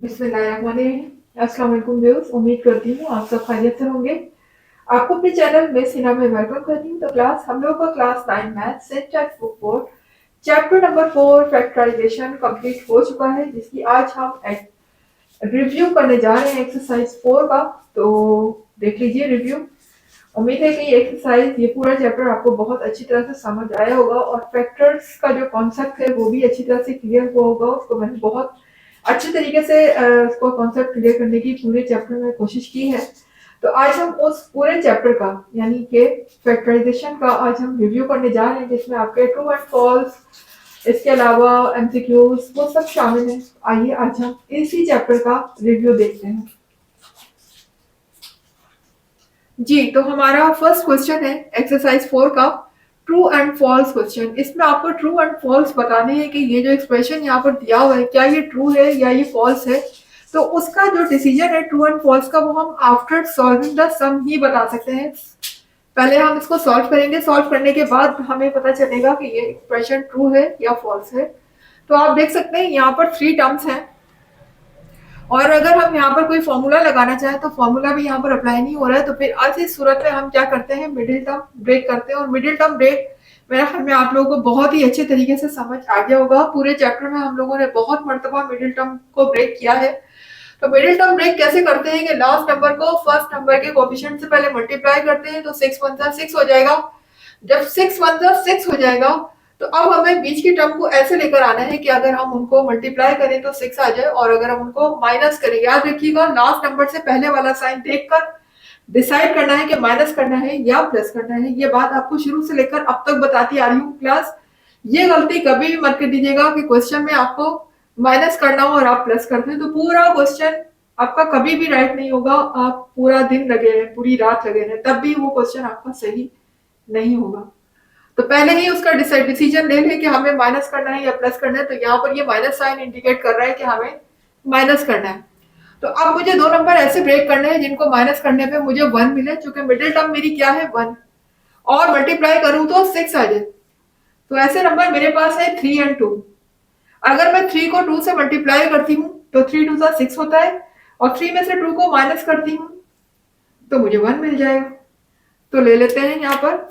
अस्सलाम वालेकुम व्यूअर्स, उम्मीद करती हूँ आप सब खैरियत से होंगे। आपको अपने चैनल में सिन्हा में वेलकम करती हूँ। तो क्लास हम लोग का class 9 math textbook board chapter number 4 factorisation complete हो चुका है, जिसकी आज हम रिव्यू करने जा रहे हैं एक्सरसाइज 4 का। तो देख लीजिए रिव्यू। उम्मीद है कि ये एक्सरसाइज ये पूरा चैप्टर आपको बहुत अच्छी तरह से समझ आया होगा और फैक्टर्स का जो कॉन्सेप्ट है वो भी अच्छी तरह से क्लियर हुआ होगा। उसको मैंने बहुत अच्छे तरीके से उसको कॉन्सेप्ट क्लियर करने की पूरे चैप्टर में कोशिश की है। तो आज हम उस पूरे चैप्टर का यानी कि फैक्टराइजेशन का आज हम रिव्यू करने जा रहे हैं, जिसमें आपके ट्रू एंड फॉल्स, इसके अलावा एमसीक्यूज वो सब शामिल है। आइए आज हम इसी चैप्टर का रिव्यू देखते हैं। जी, तो हमारा फर्स्ट क्वेश्चन है एक्सरसाइज 4 का ट्रू एंड फॉल्स क्वेश्चन। इसमें आपको ट्रू एंड फॉल्स बताने हैं कि ये जो एक्सप्रेशन यहाँ पर दिया हुआ है क्या ये ट्रू है या ये फॉल्स है। तो उसका जो डिसीजन है ट्रू एंड फॉल्स का वो हम आफ्टर सॉल्विंग द सम ही बता सकते हैं। पहले हम इसको सॉल्व करेंगे, सॉल्व करने के बाद हमें पता चलेगा कि ये एक्सप्रेशन ट्रू है या फॉल्स है। तो आप देख सकते हैं यहाँ पर 3 टर्म्स हैं और अगर हम यहाँ पर कोई फॉर्मूला लगाना चाहें तो फॉर्मूला भी यहाँ पर अप्लाई नहीं हो रहा है। तो फिर आज इस सूरत में हम क्या करते हैं, मिडिल टर्म ब्रेक करते हैं। और मिडिल टर्म ब्रेक मेरा ख्याल में आप लोगों को बहुत ही अच्छे तरीके से समझ आ गया होगा। पूरे चैप्टर में हम लोगों ने बहुत मर्तबा मिडिल टर्म को ब्रेक किया है। तो मिडिल टर्म ब्रेक कैसे करते हैं कि लास्ट नंबर को फर्स्ट नंबर के कोफिशिएंट से पहले मल्टीप्लाई करते हैं तो 6 वन जा 6 हो जाएगा। जब 6 वन जा 6 हो जाएगा तो अब हमें बीच की टर्म को ऐसे लेकर आना है कि अगर हम उनको मल्टीप्लाई करें तो 6 आ जाए और अगर हम उनको माइनस करें, याद रखिएगा लास्ट नंबर से पहले वाला साइन देखकर डिसाइड करना है कि माइनस करना है या प्लस करना है। ये बात आपको शुरू से लेकर अब तक बताती आ रही हूँ क्लास। ये गलती कभी भी मत कर दीजिएगा कि क्वेश्चन में आपको माइनस करना हो और आप प्लस करते हैं तो पूरा क्वेश्चन आपका कभी भी राइट नहीं होगा। आप पूरा दिन लगे रहे, पूरी रात लगे रहे, तब भी वो क्वेश्चन आपका सही नहीं होगा। तो पहले ही उसका डिसीजन ले लें कि हमें माइनस करना है या प्लस करना है। तो यहाँ पर ये माइनस साइन इंडिकेट कर रहा है कि हमें माइनस करना है। तो अब मुझे 2 नंबर ऐसे ब्रेक करने हैं जिनको माइनस करने पे मुझे 1 मिले, चूंकि मिडिल टर्म मेरी क्या है 1 और मल्टीप्लाई करूं तो 6 आ जाए। तो ऐसे नंबर मेरे पास है 3 एंड 2। अगर मैं 3 को 2 से मल्टीप्लाई करती हूँ तो 3 2 6 होता है और 3 में से 2 को माइनस करती हूँ तो मुझे 1 मिल जाएगा। तो ले लेते हैं यहाँ पर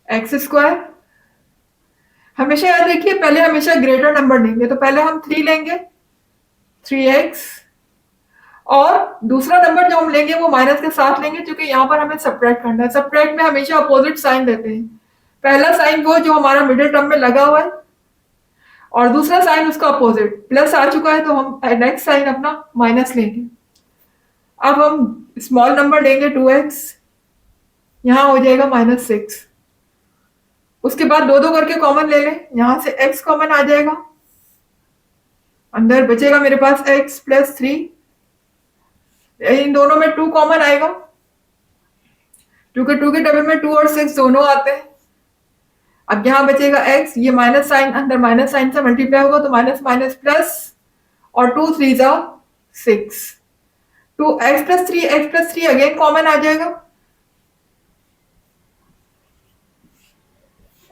एक्स स्क्वायर। हमेशा याद रखिए पहले हमेशा ग्रेटर नंबर लेंगे, तो पहले हम 3 लेंगे 3x और दूसरा नंबर जो हम लेंगे वो माइनस के साथ लेंगे क्योंकि यहाँ पर हमें सब्ट्रैक्ट करना है। सब्ट्रैक्ट में हमेशा अपोजिट साइन देते हैं। पहला साइन वो जो हमारा मिडिल टर्म में लगा हुआ है और दूसरा साइन उसका अपोजिट। प्लस आ चुका है तो हम नेक्स्ट साइन अपना माइनस लेंगे। अब हम स्मॉल नंबर लेंगे 2x, यहाँ हो जाएगा -6। उसके बाद दो दो करके कॉमन ले लें, यहां से x कॉमन आ जाएगा, अंदर बचेगा मेरे पास x प्लस 3। इन दोनों में 2 कॉमन आएगा क्योंकि 2 के टेबल में 2 और 6 दोनों आते हैं। अब यहां बचेगा x, ये माइनस साइन अंदर माइनस साइन से मल्टीप्लाई होगा तो माइनस माइनस प्लस और 2 3 जा 6। 2x+3 अगेन कॉमन आ जाएगा।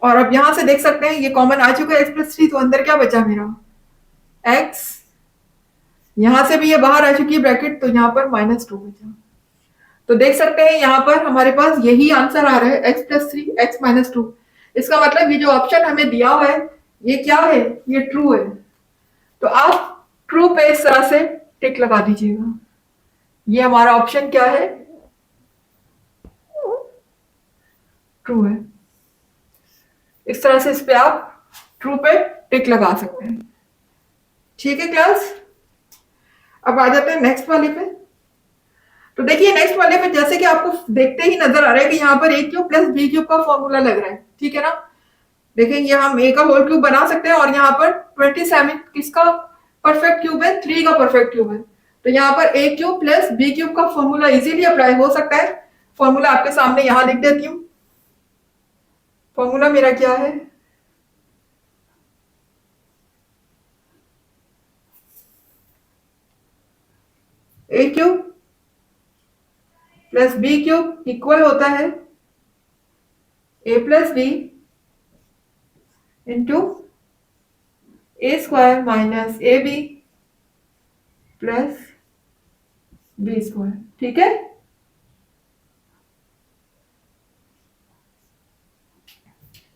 और अब यहां से देख सकते हैं ये कॉमन आ चुका है x+3, तो अंदर क्या बचा मेरा x। यहां से भी ये बाहर आ चुकी है ब्रैकेट, तो यहाँ पर -2 बचा। तो देख सकते हैं यहाँ पर हमारे पास यही आंसर आ रहा है x+3 x-2। इसका मतलब ये जो ऑप्शन हमें दिया हुआ है ये क्या है, ये ट्रू है। तो आप ट्रू पे इस तरह से टिक लगा दीजिएगा। ये हमारा ऑप्शन क्या है, ट्रू है। इस तरह से इस पे आप ट्रू पे टिक लगा सकते हैं। ठीक है क्लास, अब आ जाते हैं नेक्स्ट वाले पे। तो देखिए नेक्स्ट वाले पे जैसे कि आपको देखते ही नजर आ रहा है कि यहाँ पर a cube plus b cube का फॉर्मूला लग रहा है, ठीक है ना। देखें ये हम a का होल क्यूब बना सकते हैं और यहाँ पर 27 किसका परफेक्ट क्यूब है, 3 का परफेक्ट क्यूब है। तो यहाँ पर a cube plus b cube का फॉर्मूला इजीली अप्लाई हो सकता है। फॉर्मूला आपके सामने यहाँ लिख देती हूँ। फॉर्मूला मेरा क्या है, a cube plus b cube equal होता है a plus B into A square minus A B plus B square. ठीक है,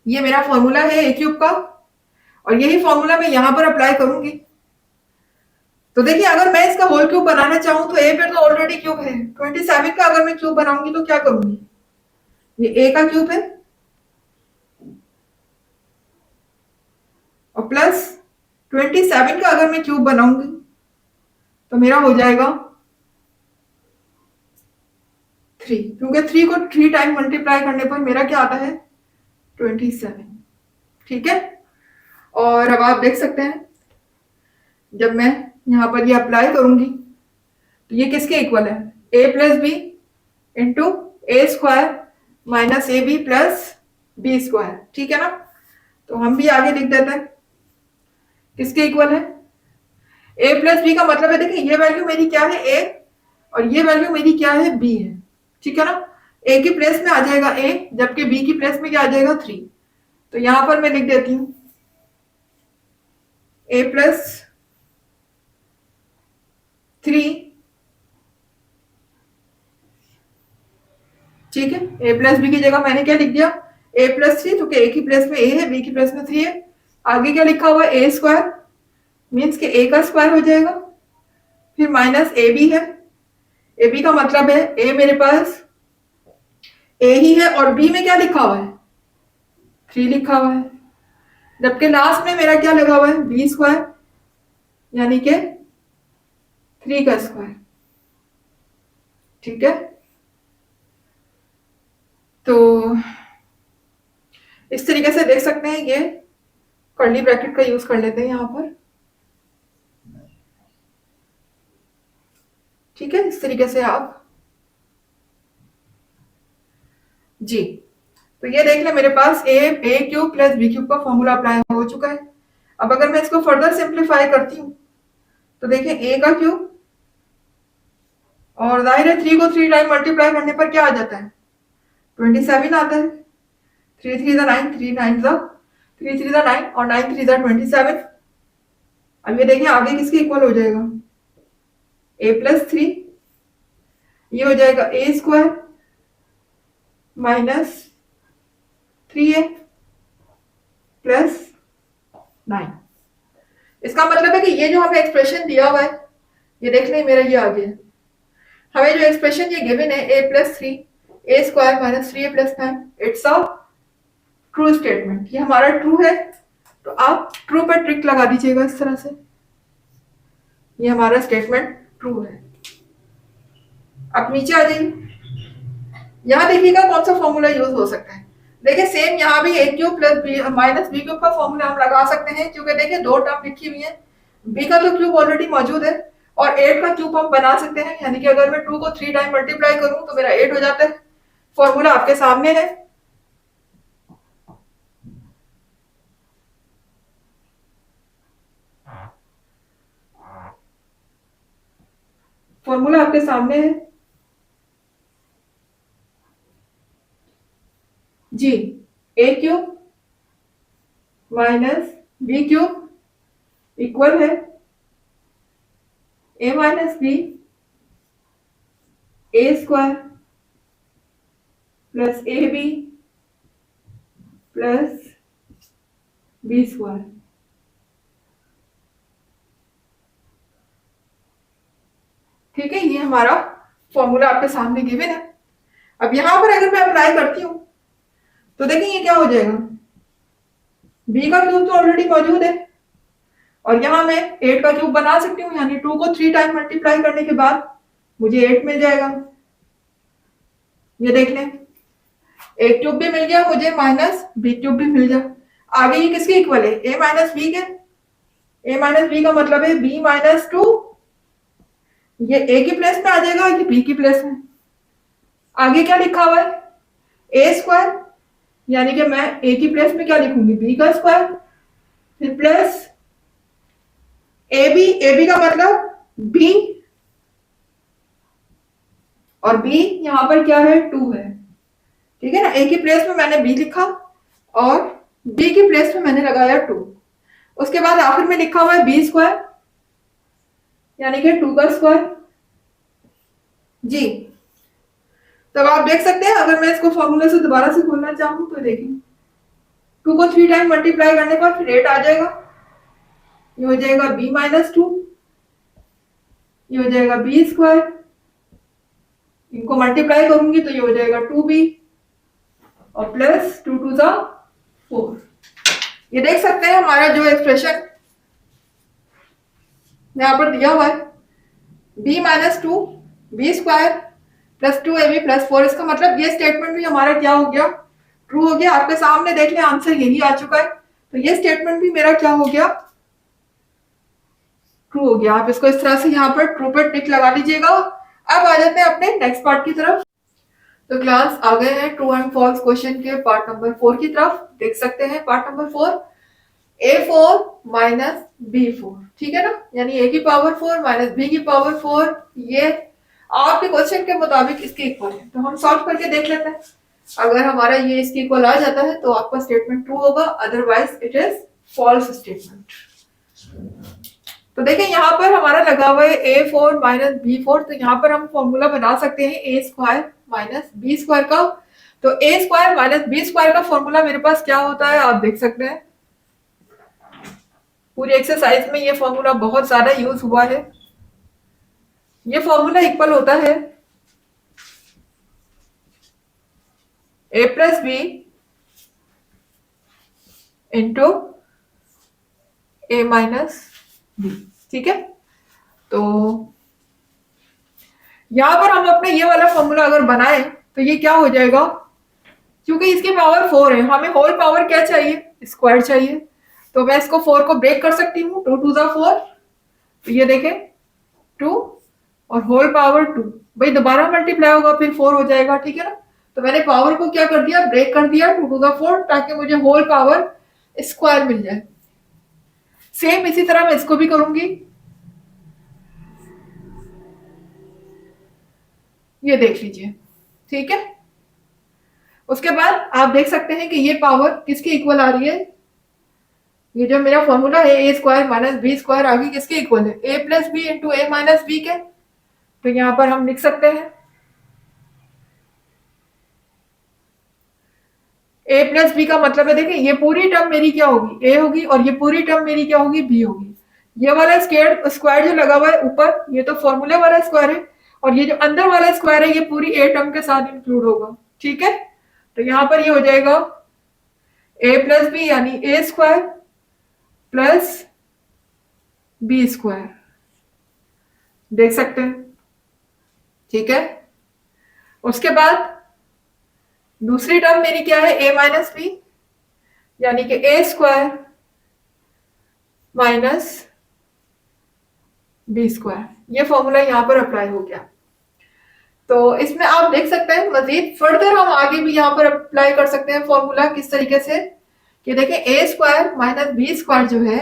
ये मेरा फॉर्मूला है ए क्यूब का, और यही फॉर्मूला मैं यहां पर अप्लाई करूंगी। तो देखिए, अगर मैं इसका होल क्यूब बनाना चाहूं तो ए पे तो ऑलरेडी क्यूब है, 27 का अगर मैं क्यूब बनाऊंगी तो क्या करूंगी, ये ए का क्यूब है और प्लस 27 का अगर मैं क्यूब बनाऊंगी तो मेरा हो जाएगा 3, क्योंकि 3 को 3 टाइम मल्टीप्लाई करने पर मेरा क्या आता है 27। ठीक है, और अब आप देख सकते हैं जब मैं यहां पर ये अप्लाई करूंगी तो ये किसके इक्वल है, A plus B into A square minus A B plus B square. ठीक है ना, तो हम भी आगे लिख देते हैं किसके इक्वल है, ए प्लस बी का मतलब है, देखिए ये वैल्यू मेरी क्या है ए, और ये वैल्यू मेरी क्या है बी है। ठीक है ना, ए की प्लेस में आ जाएगा ए, जबकि बी की प्लेस में क्या आ जाएगा 3। तो यहां पर मैं लिख देती हूं ए प्लस 3। ठीक है, ए प्लस बी की जगह मैंने क्या लिख दिया ए प्लस 3, क्योंकि ए की प्लेस में ए है, बी की प्लेस में 3 है। आगे क्या लिखा हुआ है ए स्क्वायर, मीन्स के ए का स्क्वायर हो जाएगा, फिर माइनस ए बी है, ए बी का मतलब है ए मेरे पास ए ही है, और बी में क्या लिखा हुआ है 3 लिखा हुआ है, जबकि लास्ट में मेरा क्या लगा हुआ है बी स्क्वायर, यानी कि 3 का स्क्वायर। ठीक है, तो इस तरीके से देख सकते हैं, ये कर्ली ब्रैकेट का यूज कर लेते हैं यहां पर। ठीक है, इस तरीके से आप जी, तो ये देख ले मेरे पास ए क्यूब प्लस बी क्यूब का फॉर्मूला अप्लाई हो चुका है। अब अगर मैं इसको फर्दर सिंप्लीफाई करती हूँ तो देखिए ए का क्यूब, और जाहिर है 3 को 3 टाइम मल्टीप्लाई करने पर क्या आ जाता है 27 आता है। 3 3 जा 9, 3 9 जा 3 3 जा 9 और 9 3 जा 27। अब ये देखिए आगे किसके इक्वल हो जाएगा ए प्लस 3, ये हो जाएगा ए स्क्वायर माइनस 3a प्लस 9। इसका मतलब है कि ये जो हमें एक्सप्रेशन दिया हुआ है, ये देख लें मेरा ये आ गया, हमें जो एक्सप्रेशन ये गिवन है A plus 3 A square minus 3a plus 9, it's a true statement. ये हमारा ट्रू है, तो आप ट्रू पर ट्रिक लगा दीजिएगा इस तरह से, ये हमारा स्टेटमेंट ट्रू है। अब नीचे आ जाइए, यहां देखिएगा कौन सा फॉर्मूला यूज हो सकता है। देखिए सेम यहाँ भी A cube plus B minus B cube का फॉर्मूला हम लगा सकते हैं, क्योंकि देखिए 2 टर्म लिखी हुई है, बी का तो क्यूब ऑलरेडी मौजूद है और 8 का क्यूब हम बना सकते हैं, यानी कि अगर मैं 2 को 3 टाइम मल्टीप्लाई करूं तो मेरा 8 हो जाता है। फॉर्मूला आपके सामने है, फॉर्मूला आपके सामने है जी, A cube minus B cube equal है ए minus B A square plus A B plus B square. ठीक है, ये हमारा फॉर्मूला आपके सामने गिवन है। अब यहां पर अगर मैं अप्लाई करती हूं तो देखिए ये क्या हो जाएगा, बी का क्यूब तो ऑलरेडी मौजूद है और यहां मैं 8 का क्यूब बना सकती हूँ, यानी 2 को 3 टाइम मल्टीप्लाई करने के बाद मुझे 8 मिल जाएगा। ये देख लें, ए क्यूब भी मिल गया मुझे माइनस बी क्यूब भी मिल गया। आगे ये किसके इक्वल है ए माइनस बी के, ए माइनस बी का मतलब है बी माइनस 2, ये ए की प्लेस में आ जाएगा, ये बी की प्लेस में। आगे क्या लिखा हुआ है ए स्क्वायर, यानी कि मैं ए की प्लेस में क्या लिखूंगी बी का स्क्वायर, फिर प्लस ए बी का मतलब बी, और बी यहां पर क्या है 2 है। ठीक है ना, ए की प्लेस में मैंने बी लिखा और बी की प्लेस में मैंने लगाया 2। उसके बाद आखिर में लिखा हुआ है बी स्क्वायर, यानी कि 2 का स्क्वायर। जी, तब आप देख सकते हैं अगर मैं इसको फॉर्मूले से दोबारा से खोलना चाहूँ तो देखिए 2 को 3 टाइम मल्टीप्लाई करने पर फिर 8 आ जाएगा। ये हो जाएगा b-2, ये हो जाएगा बी स्क्वायर, इनको मल्टीप्लाई करूंगी तो ये हो जाएगा 2b और प्लस 2 2 जा 4। ये देख सकते हैं हमारा जो एक्सप्रेशन यहाँ पर दिया हुआ है b-2 B square plus 2ab plus 4, इसका मतलब ये स्टेटमेंट भी हमारा क्या हो गया, ट्रू हो गया। आपके सामने देख लें आंसर यही आ चुका है, तो ये स्टेटमेंट भी मेरा क्या हो गया, ट्रू हो गया। आप इसको इस तरह से यहाँ पर ट्रू पर टिक लगा लीजिएगा। अब आ जाते हैं अपने नेक्स्ट पार्ट की तरफ। तो क्लास आ गए हैं ट्रू एंड फॉल्स क्वेश्चन के पार्ट नंबर 4 की तरफ। देख सकते हैं part number 4, a4 minus b4, ठीक है ना, यानी a की पावर 4 माइनस b की पावर 4, ये आपके क्वेश्चन के मुताबिक इसके इक्वल है। तो हम सॉल्व करके देख लेते हैं। अगर हमारा ये इसके इक्वल आ जाता है तो आपका स्टेटमेंट ट्रू होगा, otherwise it is false statement. तो देखिए यहाँ पर हमारा लगा हुआ है a4 माइनस b4, तो यहाँ पर हम फॉर्मूला बना सकते हैं a square minus B square का। तो a square minus B square का फॉर्मूला मेरे पास क्या होता है, आप देख सकते हैं पूरी एक्सरसाइज में ये फॉर्मूला बहुत ज्यादा यूज हुआ है। ये फॉर्मूला इक्वल होता है a plus B into a minus B, ठीक है। तो यहां पर हम अपने ये वाला फॉर्मूला अगर बनाए तो ये क्या हो जाएगा, क्योंकि इसकी पावर 4 है, हमें होल पावर क्या चाहिए, स्क्वायर चाहिए। तो मैं इसको 4 को ब्रेक कर सकती हूँ, 2 2 जा 4, तो ये देखें 2 और होल पावर 2, भाई दोबारा मल्टीप्लाई होगा फिर 4 हो जाएगा, ठीक है ना। तो मैंने पावर को क्या कर दिया, ब्रेक कर दिया, 2 2 जा 4, ताकि मुझे होल पावर स्क्वायर मिल जाए। सेम इसी तरह मैं इसको भी करूंगी, ये देख लीजिए, ठीक है। उसके बाद आप देख सकते हैं कि ये पावर किसके इक्वल आ रही है, ये जो मेरा फॉर्मूला है ए स्क्वायर माइनस बी स्क्वायर आगे किसके इक्वल है, A plus B into A minus b के। तो यहां पर हम लिख सकते हैं ए प्लस बी का मतलब है, देखिए ये पूरी टर्म मेरी क्या होगी, ए होगी, और ये पूरी टर्म मेरी क्या होगी, बी होगी। ये वाला स्क्वायर जो लगा हुआ है ऊपर, ये तो फॉर्मूले वाला स्क्वायर है, और ये जो अंदर वाला स्क्वायर है ये पूरी ए टर्म के साथ इंक्लूड होगा, ठीक है। तो यहां पर ये हो जाएगा ए प्लस बी यानी ए स्क्वायर प्लस बी स्क्वायर, देख सकते हैं, ठीक है। उसके बाद दूसरी टर्म मेरी क्या है, ए माइनस बी, यानी कि ए स्क्वायर माइनस बी स्क्वायर। ये फॉर्मूला यहां पर अप्लाई हो गया। तो इसमें आप देख सकते हैं मजीद फर्दर हम आगे भी यहाँ पर अप्लाई कर सकते हैं फॉर्मूला, किस तरीके से कि देखिए ए स्क्वायर माइनस बी स्क्वायर जो है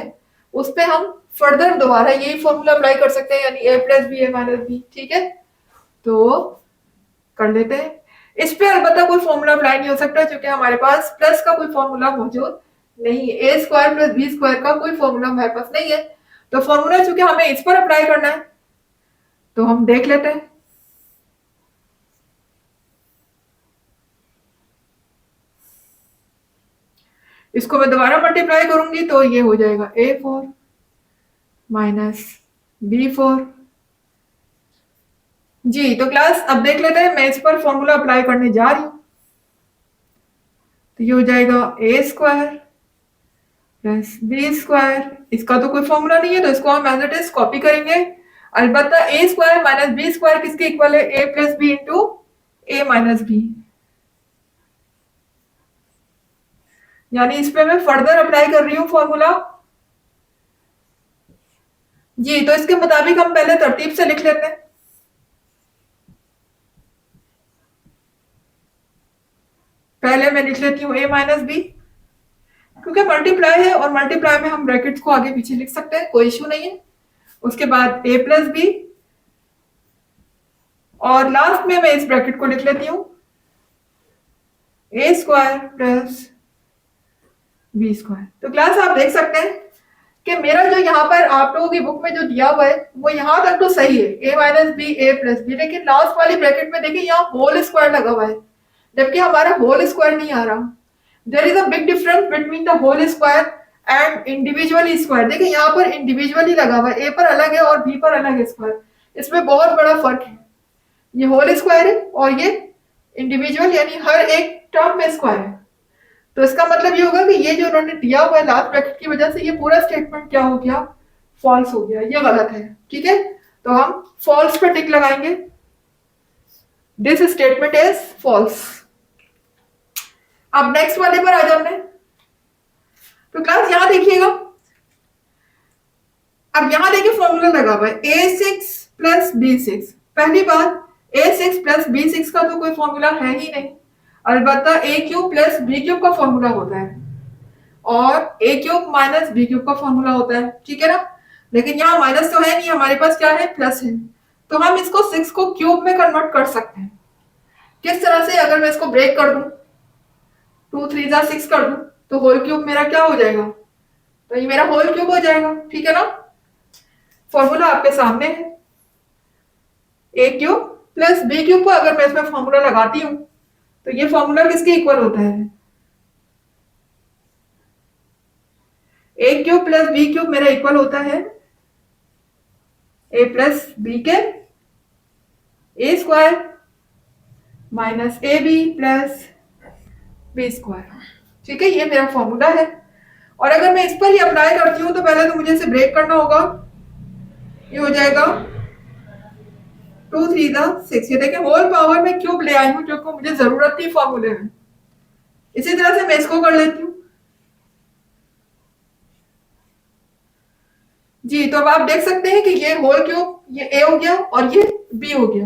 उस पर हम फर्दर दोबारा यही फॉर्मूला अप्लाई कर सकते हैं, यानी ए प्लस बी ए माइनस बी, ठीक है। तो कर लेते हैं। इस पे अलबत्ता कोई फॉर्मूला अप्लाई नहीं हो सकता क्योंकि हमारे पास प्लस का कोई फॉर्मूला मौजूद नहीं है, ए स्क्वायर प्लस बी स्क्वायर का कोई फॉर्मूला हमारे पास नहीं है। तो फॉर्मूला चूंकि हमें इस पर अप्लाई करना है तो हम देख लेते हैं। इसको मैं दोबारा मल्टीप्लाई करूंगी तो ये हो जाएगा a4 माइनस b4। जी, तो क्लास अब देख लेते हैं, मैं इस पर फॉर्मूला अप्लाई करने जा रही हूं। तो ये हो जाएगा ए स्क्वायर प्लस बी स्क्वायर, इसका तो कोई फॉर्मूला नहीं है तो इसको हम एज इट इज कॉपी करेंगे। अलबत्ता ए स्क्वायर माइनस बी स्क्वायर किसके इक्वल है, A plus B into A minus B, यानी इस पे मैं फर्दर अप्लाई कर रही हूँ फॉर्मूला। जी, तो इसके मुताबिक हम पहले तरतीब से लिख लेते हैं। पहले मैं लिख लेती हूँ a माइनस बी, क्योंकि मल्टीप्लाई है और मल्टीप्लाई में हम ब्रैकेट्स को आगे पीछे लिख सकते हैं, कोई इश्यू नहीं है। उसके बाद a प्लस बी, और लास्ट में मैं इस ब्रैकेट को लिख लेती हूँ a square plus B square. तो क्लास आप देख सकते हैं कि मेरा जो यहाँ पर आप लोगों की बुक में जो दिया हुआ है वो यहाँ तक तो सही है, a minus B a plus b, लेकिन लास्ट वाली ब्रैकेट में देखिए यहाँ होल स्क्वायर लगा हुआ है, जबकि हमारा होल स्क्वायर नहीं आ रहा। There is a big difference between the whole square and individually square. देखिए यहाँ पर इंडिविजुअली लगा हुआ है, ए पर अलग है और बी पर अलग है स्क्वायर, इसमें बहुत बड़ा फर्क है। ये होल स्क्वायर है और ये इंडिविजुअल, यानी हर एक टर्म में स्क्वायर है। तो इसका मतलब ये होगा कि ये जो उन्होंने दिया हुआ है लास्ट ब्रैकेट की वजह से ये पूरा स्टेटमेंट क्या हो गया, फॉल्स हो गया, ये गलत है। ठीक है, तो हम फॉल्स पे टिक लगाएंगे, दिस स्टेटमेंट इज फॉल्स। अब नेक्स्ट वाले पर आ जाते हैं। तो क्लास यहां देखिएगा, अब यहां देखिए फॉर्मूला लगा हुआ है a6 प्लस b6। पहली बात, a6 प्लस b6 का तो कोई फॉर्मूला है ही नहीं, अलबत्ता a cube plus b cube का फॉर्मूला होता है और a cube minus b cube का फॉर्मूला होता है। ठीक है ना, लेकिन यहाँ माइनस तो है नहीं, हमारे पास क्या है, प्लस है। तो हम इसको 6 को क्यूब में कन्वर्ट कर सकते हैं। किस तरह से, अगर मैं इसको ब्रेक कर दूं, 2 3 जा 6 कर दूं, तो होल क्यूब मेरा क्या हो जाएगा, तो ये मेरा होल क्यूब हो जाएगा। ठीक है ना, फॉर्मूला आपके सामने है, ए क्यूब प्लस बी क्यूब को अगर मैं इसमें फॉर्मूला लगाती हूं तो ये फॉर्मूला किसके इक्वल होता है, ए क्यूब प्लस बी क्यूब मेरा इक्वल होता है ए प्लस बी के A square minus A B plus B square. ठीक है, ये मेरा फॉर्मूला है। और अगर मैं इस पर ही अप्लाई करती हूँ तो पहले तो मुझे इसे ब्रेक करना होगा, ये हो जाएगा 2 3 जा 6। ये देखिए होल पावर में क्यूब ले आई हूँ जो कि मुझे जरूरत थी फॉर्मूले में। इसी तरह से मैं इसको कर लेती हूँ जी। तो अब आप देख सकते हैं कि ये होल क्यूब, ये ए हो गया और ये बी हो गया,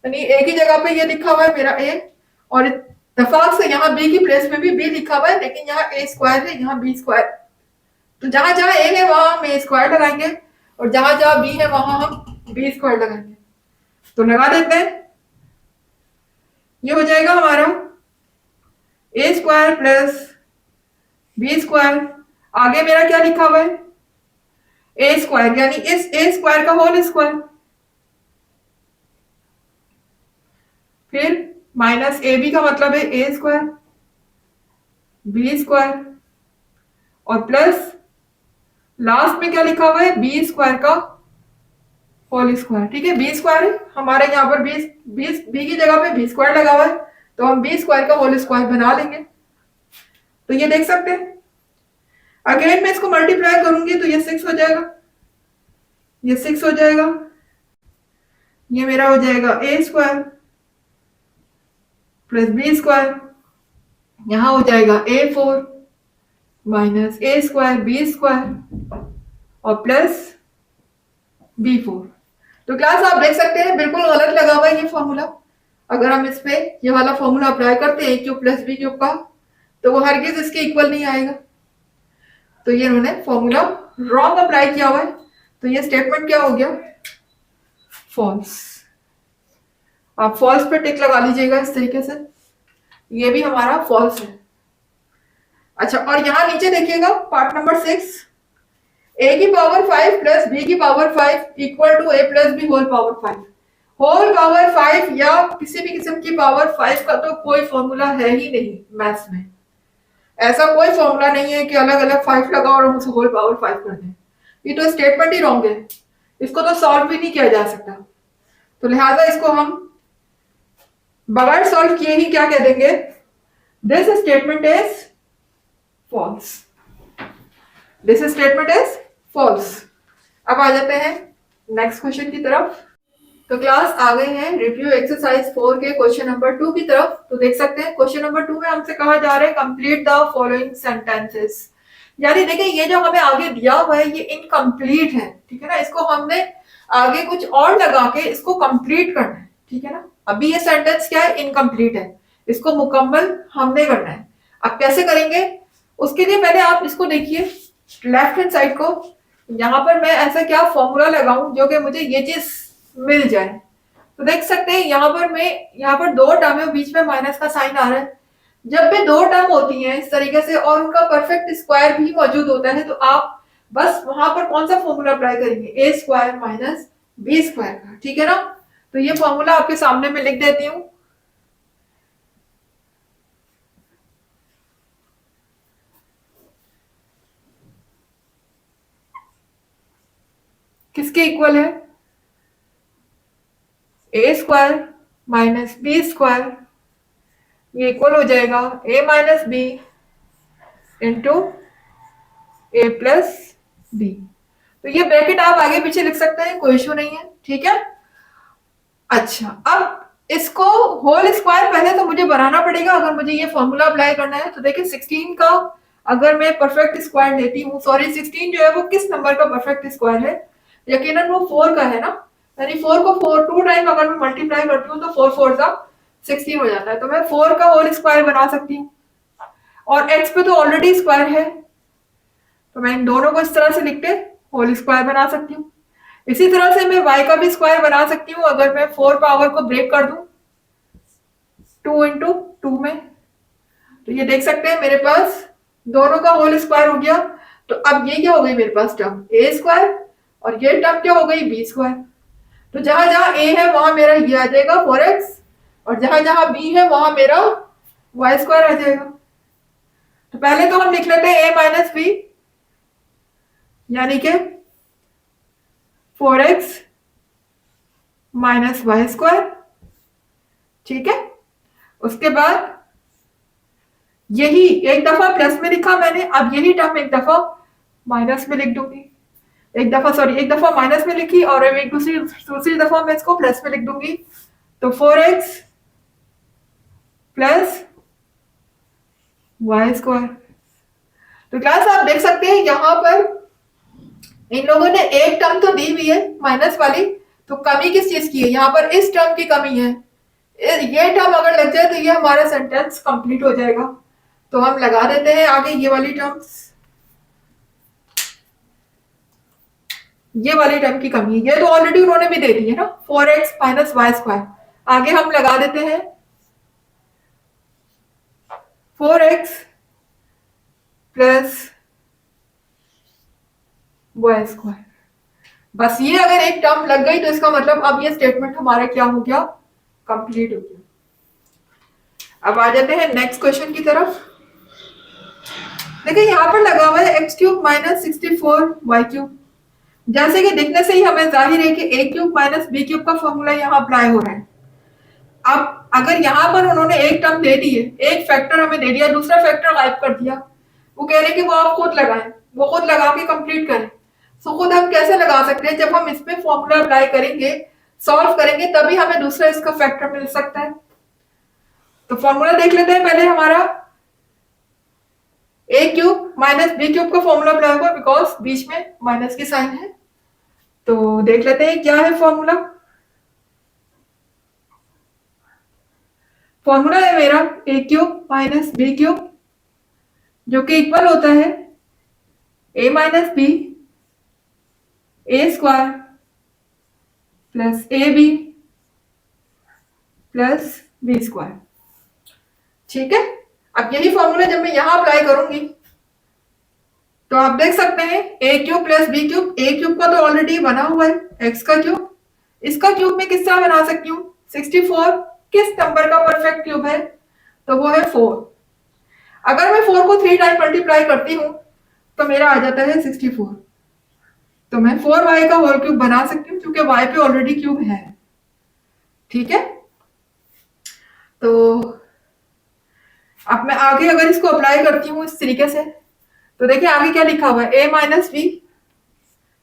यानी एक ही जगह पे ये लिखा हुआ है मेरा ए, और इत्तेफाक से यहाँ बी की प्लेस में भी बी लिखा हुआ है, लेकिन यहाँ ए स्क्वायर है, यहाँ बी स्क्वायर। तो जहां जहां ए है वहां हम ए स्क्वायर लगाएंगे और जहां जहां बी है वहां हम बी स्क्वायर लगाएंगे। तो लगा देते हैं, ये हो जाएगा हमारा ए स्क्वायर प्लस बी स्क्वायर, आगे मेरा क्या लिखा हुआ है ए स्क्वायर, यानी इस ए स्क्वायर का होल स्क्वायर, फिर माइनस ए बी का मतलब है ए स्क्वायर बी स्क्वायर और प्लस लास्ट में क्या लिखा हुआ है बी स्क्वायर का होल स्क्वायर। ठीक है, बी स्क्वायर है हमारे यहाँ पर, बी की जगह पे बी स्क्वायर लगा हुआ है, तो हम बी स्क्वायर का होल स्क्वायर बना लेंगे। तो ये देख सकते हैं, अगेन मैं इसको मल्टीप्लाई करूंगी तो ये 6 हो जाएगा, ये 6 हो जाएगा, ये मेरा हो जाएगा ए स्क्वायर प्लस बी स्क्वायर, यहां हो जाएगा a4 माइनस ए स्क्वायर बी स्क्वायर और प्लस b4। तो क्लास आप देख सकते हैं बिल्कुल गलत लगा हुआ है ये फॉर्मूला। अगर हम इस पे ये वाला फॉर्मूला अप्लाई करते हैं क्यूब प्लस बी क्यूब का, तो वो हरगिज इसके इक्वल नहीं आएगा। तो ये इन्होंने फॉर्मूला रॉन्ग अप्लाई किया हुआ है, तो ये स्टेटमेंट क्या हो गया, फॉल्स। आप फॉल्स पे टिक लगा लीजिएगा इस तरीके से, ये भी हमारा फॉल्स है। अच्छा, और यहां नीचे देखिएगा पार्ट नंबर 6, ए की पावर 5 प्लस बी की power 5 equal to A plus b whole power 5। Whole power 5 या किसी भी किस्म की पावर 5 का तो कोई फॉर्मूला है ही नहीं मैथ्स में। ऐसा कोई फॉर्मूला नहीं है कि अलग अलग 5 लगाओ और हम उसे होल पावर 5 कर दें, ये तो स्टेटमेंट ही रॉन्ग है, इसको तो सॉल्व भी नहीं किया जा सकता। तो लिहाजा इसको हम बगैर सॉल्व किए ही क्या कह देंगे, this statement is false, this statement is false. अब आ जाते हैं नेक्स्ट क्वेश्चन की तरफ। तो क्लास आ गए हैं रिव्यू एक्सरसाइज 4 के क्वेश्चन नंबर 2 की तरफ। तो देख सकते हैं क्वेश्चन नंबर 2 में हमसे कहा जा रहा है कंप्लीट द फॉलोइंग सेंटेंसेस, यानी देखिए ये जो हमें आगे दिया हुआ है ये इनकम्प्लीट है। ठीक है ना, इसको हमने आगे कुछ और लगा के इसको कंप्लीट करना है। ठीक है ना, अभी ये सेंटेंस क्या है, इनकम्प्लीट है, इसको मुकम्मल हमने करना है। अब कैसे करेंगे, उसके लिए पहले आप इसको देखिए लेफ्ट हैंड साइड को, यहाँ पर मैं ऐसा क्या फॉर्मूला लगाऊं जो कि मुझे ये चीज मिल जाए। तो देख सकते हैं यहाँ पर 2 टर्म है, बीच में माइनस का साइन आ रहा है। जब भी 2 टर्म होती हैं इस तरीके से और उनका परफेक्ट स्क्वायर भी मौजूद होता है तो आप बस वहां पर कौन सा फॉर्मूला अप्लाई करेंगे, ए स्क्वायर माइनस बी स्क्वायर का, ठीक है ना। तो ये फॉर्मूला आपके सामने मैं लिख देती हूँ। किसके इक्वल है, ए स्क्वायर माइनस बी स्क्वायर, ये इक्वल हो जाएगा ए minus b into a plus B. तो ये ब्रैकेट आप आगे पीछे लिख सकते हैं, कोई इशू नहीं है, ठीक है। अच्छा, अब इसको होल स्क्वायर पहले तो मुझे बनाना पड़ेगा अगर मुझे ये फॉर्मूला अप्लाई करना है। तो देखिए 16 का अगर मैं परफेक्ट स्क्वायर लेती हूँ, सॉरी 16 जो है वो किस नंबर का परफेक्ट स्क्वायर है, यकीनन वो 4 का है ना, यानी 4 को 4 2 टाइम अगर मैं मल्टीप्लाई करती हूँ तो 4 4 का 16 हो जाता है। तो मैं 4 का होल स्क्वायर बना सकती हूँ, और x पे तो ऑलरेडी स्क्वायर है, तो मैं इन दोनों को इस तरह से लिख के होल स्क्वायर बना सकती हूँ। इसी तरह से मैं y का भी स्क्वायर बना सकती हूँ अगर मैं 4 पावर को ब्रेक कर दूं 2 इंटू 2 में। तो ये देख सकते हैं मेरे पास दोनों का होल स्क्वायर हो गया। तो अब ये क्या हो गई मेरे पास टर्म ए स्क्वायर, और ये टर्म क्या हो गई बी स्क्वायर। तो जहां जहां ए है वहां मेरा ये आ जाएगा 4x, और जहां जहां बी है वहां मेरा वाई स्क्वायर आ जाएगा। तो पहले तो हम लिख लेते हैं ए माइनस बी, यानी कि 4x माइनस वाई स्क्वायर, ठीक है। उसके बाद यही एक दफा प्लस में लिखा मैंने, अब यही टर्म एक दफा माइनस में लिख दूंगी, एक दफा सॉरी एक दफा माइनस में लिखी और अब एक दूसरी दफा मैं इसको प्लस में लिख दूंगी। तो 4x प्लस वाई स्क्वायर। तो क्लास आप देख सकते हैं यहां पर इन लोगों ने एक टर्म तो दी हुई है माइनस वाली, तो कमी किस चीज की है, यहाँ पर इस टर्म की कमी है। ये टर्म अगर लग जाए तो ये हमारा सेंटेंस कंप्लीट हो जाएगा। तो हम लगा देते हैं आगे ये वाली टर्म्स, ये वाली टर्म की कमी है, ये तो ऑलरेडी उन्होंने भी दे दी है ना 4x माइनस वाई स्क्वायर। आगे हम लगा देते हैं 4x प्लस वाई स्क्वायर। बस ये अगर एक टर्म लग गई तो इसका मतलब अब ये स्टेटमेंट हमारा क्या हो गया, कंप्लीट हो गया। अब आ जाते हैं नेक्स्ट क्वेश्चन की तरफ। देखिए यहाँ पर लगा हुआ है x cube minus 64 y cube. जैसे कि दिखने से ही हमें जाहिर है कि a cube minus B cube का फॉर्मूला यहाँ अप्लाई हो रहा है। अब अगर यहाँ पर उन्होंने एक टर्म दे दी है, एक फैक्टर हमें दे दिया, दूसरा फैक्टर गायब कर दिया, वो कह रहे हैं कि वो आप खुद लगाएं, वो खुद लगा के कंप्लीट करें। सो खुद हम कैसे लगा सकते हैं, जब हम इसमें फॉर्मूला अप्लाई करेंगे सॉल्व करेंगे तभी हमें दूसरा इसका फैक्टर मिल सकता है। तो फॉर्मूला देख लेते हैं पहले हमारा ए क्यूब माइनस बी क्यूब का फॉर्मूला अप्लाई होगा, बिकॉज बीच में माइनस की साइन है। तो देख लेते हैं क्या है फॉर्मूला। फॉर्मूला है मेरा A cube minus B cube, जो कि इक्वल होता है ए minus B A square plus A B plus B square, ठीक है। अब यही फॉर्मूला जब मैं यहां अप्लाई करूंगी तो आप देख सकते हैं ए क्यूब प्लस बी क्यूब, ए क्यूब का तो ऑलरेडी बना हुआ है एक्स का क्यूब, इसका क्यूब मैं किस तरह बना सकती हूँ 64, किस नंबर का परफेक्ट क्यूब है, तो वो है 4। अगर मैं 4 को 3 टाइम मल्टीप्लाई करती हूँ तो मेरा आ जाता है 64। तो मैं 4y का होल क्यूब बना सकती हूँ क्योंकि y पे ऑलरेडी क्यूब है, ठीक है। तो अब मैं आगे अगर इसको अप्लाई करती हूँ इस तरीके से, तो देखिए आगे क्या लिखा हुआ है a माइनस बी,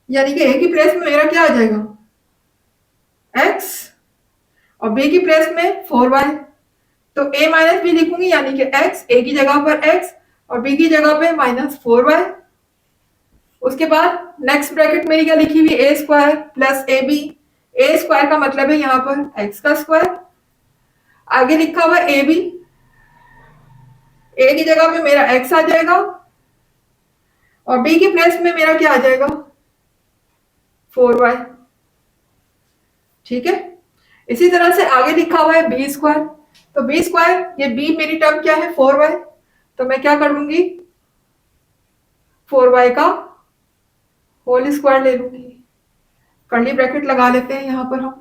यानी कि a की प्लेस में मेरा क्या आ जाएगा x, और b की प्लेस में 4y। तो a माइनस बी लिखूंगी यानी कि x, a की जगह पर x और b की जगह पे माइनस 4y। उसके बाद नेक्स्ट ब्रैकेट मेरी क्या लिखी हुई A square plus A B, A square का मतलब है यहाँ पर एक्स का स्क्वायर। आगे लिखा हुआ ए बी, ए की जगह पे मेरा एक्स आ जाएगा और बी की प्लेस में मेरा क्या आ जाएगा 4y, ठीक है। इसी तरह से आगे लिखा हुआ है बी स्क्वायर, तो बी स्क्वायर ये बी मेरी टर्म क्या है 4y, तो मैं क्या कर लूंगी 4y का होल स्क्वायर ले लूंगी, कर्ली ब्रैकेट लगा लेते हैं यहाँ पर हम,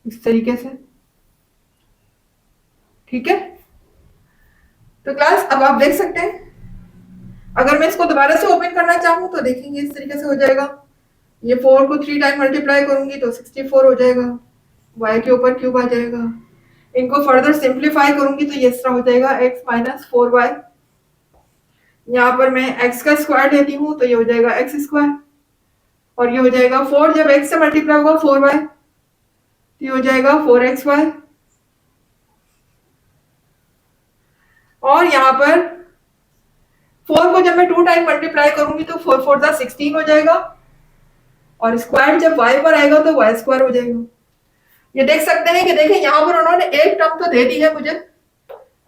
इस तरीके से। ठीक है, तो क्लास अब आप देख सकते हैं, अगर मैं इसको दोबारा से ओपन करना चाहूँ तो देखेंगे इस तरीके से हो जाएगा। ये 4 को 3 टाइम मल्टीप्लाई करूंगी तो 64 हो जाएगा, y के ऊपर क्यूब आ जाएगा। इनको फर्दर सिंप्लीफाई करूंगी तो ये इस तरह हो जाएगा x माइनस 4y। यहाँ पर मैं x का स्क्वायर लेती हूँ तो ये हो जाएगा एक्स स्क्वायर, और ये हो जाएगा 4 जब x से मल्टीप्लाई होगा 4y, तो ये हो जाएगा 4xy। और यहाँ पर 4 को जब मैं 2 टाइम मल्टीप्लाई करूंगी तो 4 4 जा 16 हो जाएगा, और स्क्वायर जब y पर आएगा तो y स्क्वायर हो जाएगा। ये देख सकते हैं कि देखिए यहाँ पर उन्होंने एक टर्म तो दे दी है मुझे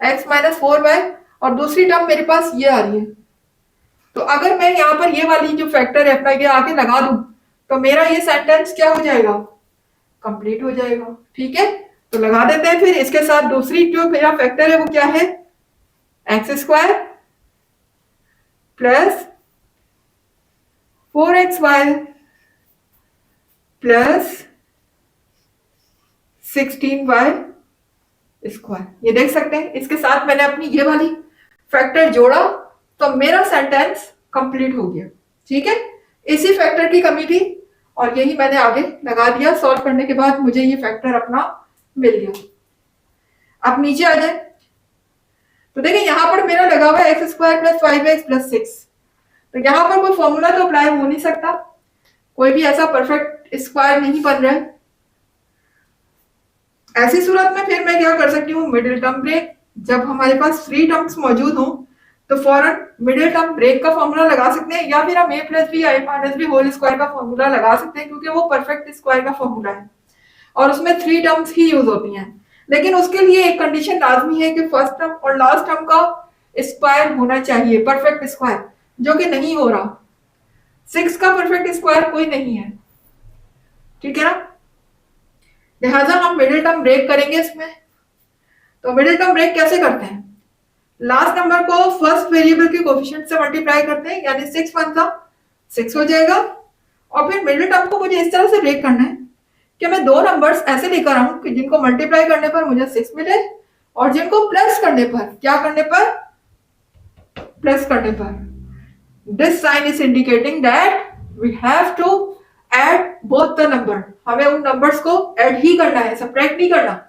x माइनस 4y, और दूसरी टर्म मेरे पास ये आ रही है। तो अगर मैं यहाँ पर ये वाली जो फैक्टर है अपना ये आके लगा दूं तो मेरा ये सेंटेंस क्या हो जाएगा, कंप्लीट हो जाएगा। ठीक है, तो लगा देते हैं फिर इसके साथ दूसरी जो मेरा फैक्टर है वो क्या है, x square plus 4xy plus 16y square. ये देख सकते हैं इसके साथ मैंने अपनी ये वाली फैक्टर जोड़ा तो मेरा सेंटेंस कंप्लीट हो गया। ठीक है, इसी फैक्टर की कमी थी और यही मैंने आगे लगा दिया। सॉल्व करने के बाद मुझे ये फैक्टर अपना मिल गया। अब नीचे आ जाए तो देखिए यहाँ पर मेरा लगा हुआ है x square plus 5x plus 6। तो यहाँ पर कोई फॉर्मूला तो अप्लाई हो नहीं सकता, कोई भी ऐसा परफेक्ट स्क्वायर नहीं बन रहा है। ऐसी सूरत में फिर मैं क्या कर सकती हूँ, मिडिल टर्म ब्रेक। जब हमारे पास 3 टर्म्स मौजूद हो तो फौरन मिडिल टर्म ब्रेक का फॉर्मूला लगा सकते हैं, या फिर हम a प्लस बी आई माइनस बी होल स्क्वायर का फॉर्मूला लगा सकते हैं, क्योंकि वो परफेक्ट स्क्वायर का फॉर्मूला है और उसमें 3 टर्म्स ही यूज होती हैं। लेकिन उसके लिए एक कंडीशन लाजमी है कि फर्स्ट टर्म और लास्ट टर्म का स्क्वायर होना चाहिए, परफेक्ट स्क्वायर, जो कि नहीं हो रहा। 6 का परफेक्ट स्क्वायर कोई नहीं है। ठीक है ना, लिहाजा हम मिडिल टर्म ब्रेक करेंगे इसमें। तो मिडिल टर्म ब्रेक कैसे करते हैं, लास्ट नंबर को फर्स्ट वेरिएबल के कोफिशिएंट से मल्टीप्लाई करते हैं, यानी 6 1 का 6 हो जाएगा। और फिर मिडिल टर्म को मुझे इस तरह से ब्रेक करना है कि मैं 2 नंबर्स ऐसे लेकर आऊं कि जिनको मल्टीप्लाई करने पर मुझे 6 मिले, और जिनको प्लस करने पर, क्या करने पर, प्लस करने पर, this sign is indicating that we have to add both the number. हमें उन नंबर्स को ऐड ही करना है, सब्ट्रैक्ट नहीं करना।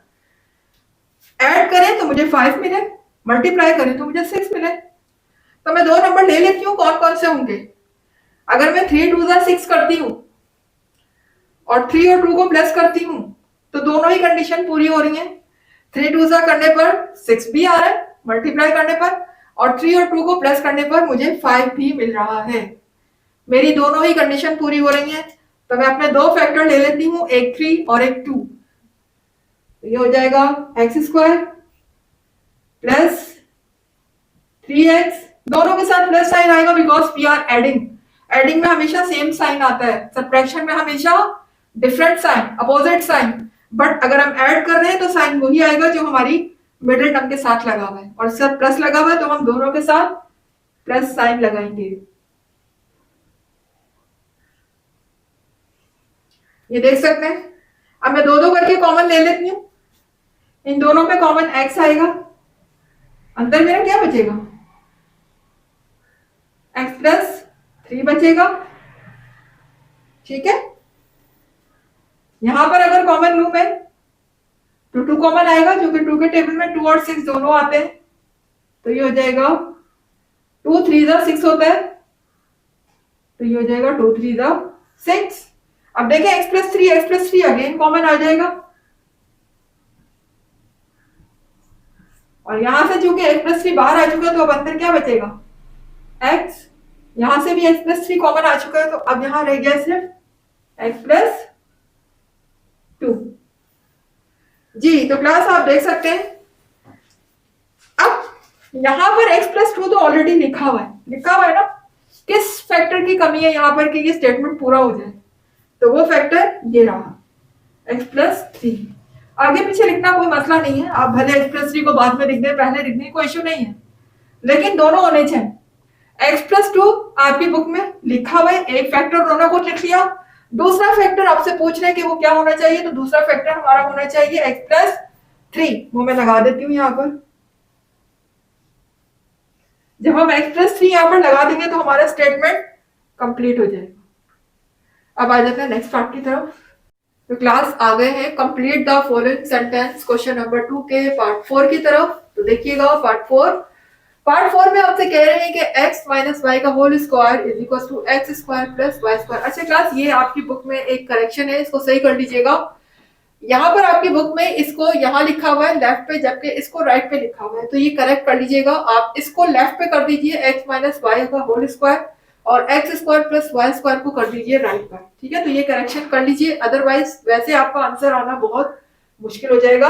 ऐड करें तो मुझे 5 मिले, मल्टीप्लाई करें तो मुझे 6 मिले। तो मैं 2 नंबर ले लेती हूँ, कौन कौन से होंगे। अगर मैं 3 2 6 करती हूँ और 3 और 2 को प्लस करती हूँ तो दोनों ही कंडीशन पूरी हो रही है। 3 2 करने पर 6 भी आ रहा है मल्टीप्लाई करने पर, और 3 और 2 को प्लस करने पर मुझे 5 भी मिल रहा है। मेरी दोनों ही कंडीशन पूरी हो रही है। तो मैं अपने 2 फैक्टर ले लेती हूँ, एक 3 और एक 2। तो ये हो जाएगा एक्स स्क्वायर प्लस 3x, दोनों के साथ प्लस साइन आएगा because we are adding. Adding में हमेशा सेम साइन आता है, सब्ट्रैक्शन में हमेशा different sign, opposite sign. But अगर हम ऐड कर रहे हैं तो साइन वही आएगा जो हमारी मिडिल टर्म के साथ लगा हुआ है, और इसका प्लस लगा हुआ है तो हम दोनों के साथ प्लस साइन लगाएंगे। ये देख सकते हैं। अब मैं 2 2 करके कॉमन ले लेती हूँ, इन दोनों पे कॉमन x आएगा, अंदर मेरा क्या बचेगा, x प्लस 3 बचेगा। ठीक है, यहां पर अगर कॉमन लूं मैं तो 2 कॉमन आएगा, जो कि 2 के टेबल में 2 और 6 दोनों आते हैं। तो ये हो जाएगा 2 3 जा 6 होता है, तो ये हो जाएगा 2 3 जा 6। अब देखें x प्लस 3 अगेन कॉमन आ जाएगा, और यहां से चूंकि x प्लस 3 बाहर आ चुका है तो अब अंदर क्या बचेगा, x। यहां से भी x प्लस 3 कॉमन आ चुका है तो अब यहां रह गया सिर्फ x प्लस 2। जी, तो क्लास आप देख सकते हैं। अब यहां पर x प्लस 2 तो ऑलरेडी लिखा हुआ है ना। किस फैक्टर की कमी है यहां पर कि ये स्टेटमेंट पूरा हो जाए, तो वो फैक्टर ये रहा x प्लस 3। आगे पीछे लिखना कोई मसला नहीं है, आप भले x प्लस 3 को बाद में लिख दें, पहले लिखने की कोई इश्यू नहीं है। लेकिन दोनों होने चाहिए। x+2 आपकी बुक में लिखा हुआ है, एक फैक्टर दोनों को लिख लिया। दूसरा फैक्टर आपसे पूछ रहे हैं कि वो क्या होना चाहिए, तो दूसरा फैक्टर हमारा होना चाहिए x+3। वो मैं लगा देती हूँ यहाँ पर। जब हम x+3 यहाँ पर लगा देंगे तो हमारा स्टेटमेंट कंप्लीट हो जाएगा। अब आ जाते हैं नेक्स्ट पार्ट की तरफ। तो क्लास आ गए हैं complete the following sentence question number 2 के पार्ट 4 की तरफ। तो देखिएगा पार्ट 4 में आपसे कह रहे हैं कि x माइनस वाई का whole square is equal to x square plus Y square. अच्छा क्लास, ये आपकी बुक में एक करेक्शन है, इसको सही कर लीजिएगा। यहाँ पर आपकी बुक में इसको यहाँ लिखा हुआ है लेफ्ट पे, जबकि इसको राइट पे लिखा हुआ है, तो ये करेक्ट कर लीजिएगा। आप इसको लेफ्ट पे कर दीजिए x माइनस वाई का होल स्क्वायर, और x square plus Y square को कर दीजिए राइट पर। ठीक है, तो ये करेक्शन कर लीजिए, अदरवाइज वैसे आपका आंसर आना बहुत मुश्किल हो जाएगा,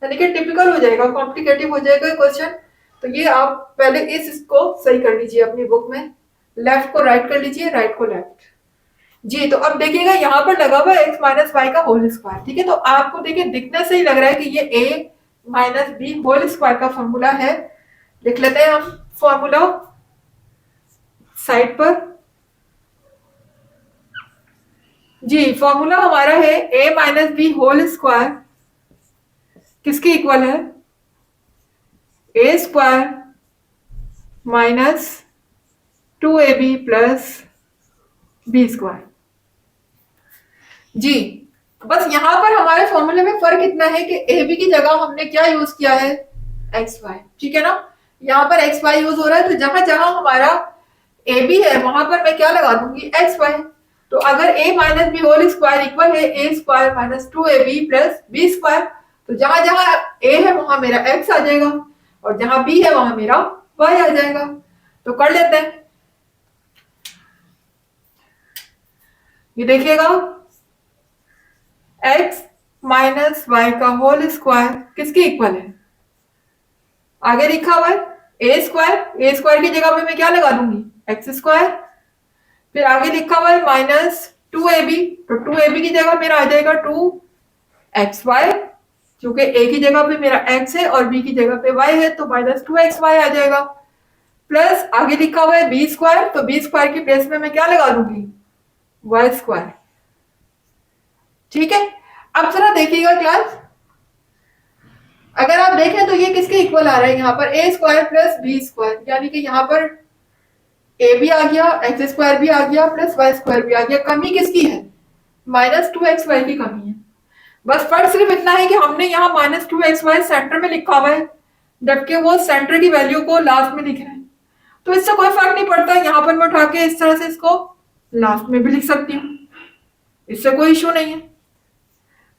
यानी कि टिपिकल हो जाएगा, कॉम्प्लिकेटिव हो जाएगा क्वेश्चन। तो ये आप पहले इसको सही कर लीजिए अपनी बुक में, लेफ्ट को राइट कर लीजिए, राइट को लेफ्ट। जी, तो अब देखिएगा यहाँ पर लगा हुआ है एक्स माइनस वाई का होल स्क्वायर। ठीक है, तो आपको देखिए दिखने से ही लग रहा है कि ये ए माइनस बी होल स्क्वायर का फॉर्मूला है। लिख लेते हैं हम फॉर्मूला साइड पर। जी, फॉर्मूला हमारा है ए माइनस बी होल स्क्वायर किसके इक्वल है, ए square minus 2ab plus B square. जी, बस यहाँ पर हमारे फॉर्मूले में फर्क इतना है कि ए बी की जगह हमने क्या यूज किया है, एक्स वाई। ठीक है ना, यहाँ पर एक्स वाई यूज हो रहा है, तो जहां जहां हमारा ए बी है वहां पर मैं क्या लगा दूंगी, एक्स वाई। तो अगर A minus B whole square equal है ए square minus 2ab plus B square, तो जहां जहां ए है वहां मेरा एक्स आ जाएगा, और जहां बी है वहां मेरा वाई आ जाएगा। तो कर लेते हैं, ये देखिएगा x माइनस वाई का होल स्क्वायर किसके इक्वल है, आगे लिखा हुआ है ए स्क्वायर की जगह पे मैं क्या लगा दूंगी, एक्स स्क्वायर। फिर आगे लिखा हुआ है माइनस 2ab, तो 2ab की जगह मेरा आ जाएगा 2xy, क्योंकि a की जगह पे मेरा x है और b की जगह पे y है, तो माइनस 2xy आ जाएगा। प्लस आगे लिखा हुआ है बी स्क्वायर, तो बी स्क्वायर की प्लेस में मैं क्या लगा दूंगी, वाई स्क्वायर। ठीक है, अब जरा देखिएगा क्लास, अगर आप देखें तो ये किसके इक्वल आ रहा है, यहाँ पर ए स्क्वायर प्लस बी स्क्वायर, यानी कि यहाँ पर ए भी आ गया, एक्स स्क्वायर भी आ गया, प्लस वाई स्क्वायर भी आ गया। कमी किसकी है, माइनस 2xy की कमी है। बस फर्क सिर्फ इतना है कि हमने यहाँ माइनस 2xy सेंटर में लिखा हुआ है, जबकि वो सेंटर की वैल्यू को लास्ट में लिख रहे हैं। तो इससे कोई फर्क नहीं पड़ता, यहाँ पर मैं उठा के इस तरह से इसको लास्ट में भी लिख सकती हूँ, इससे कोई इश्यू नहीं है।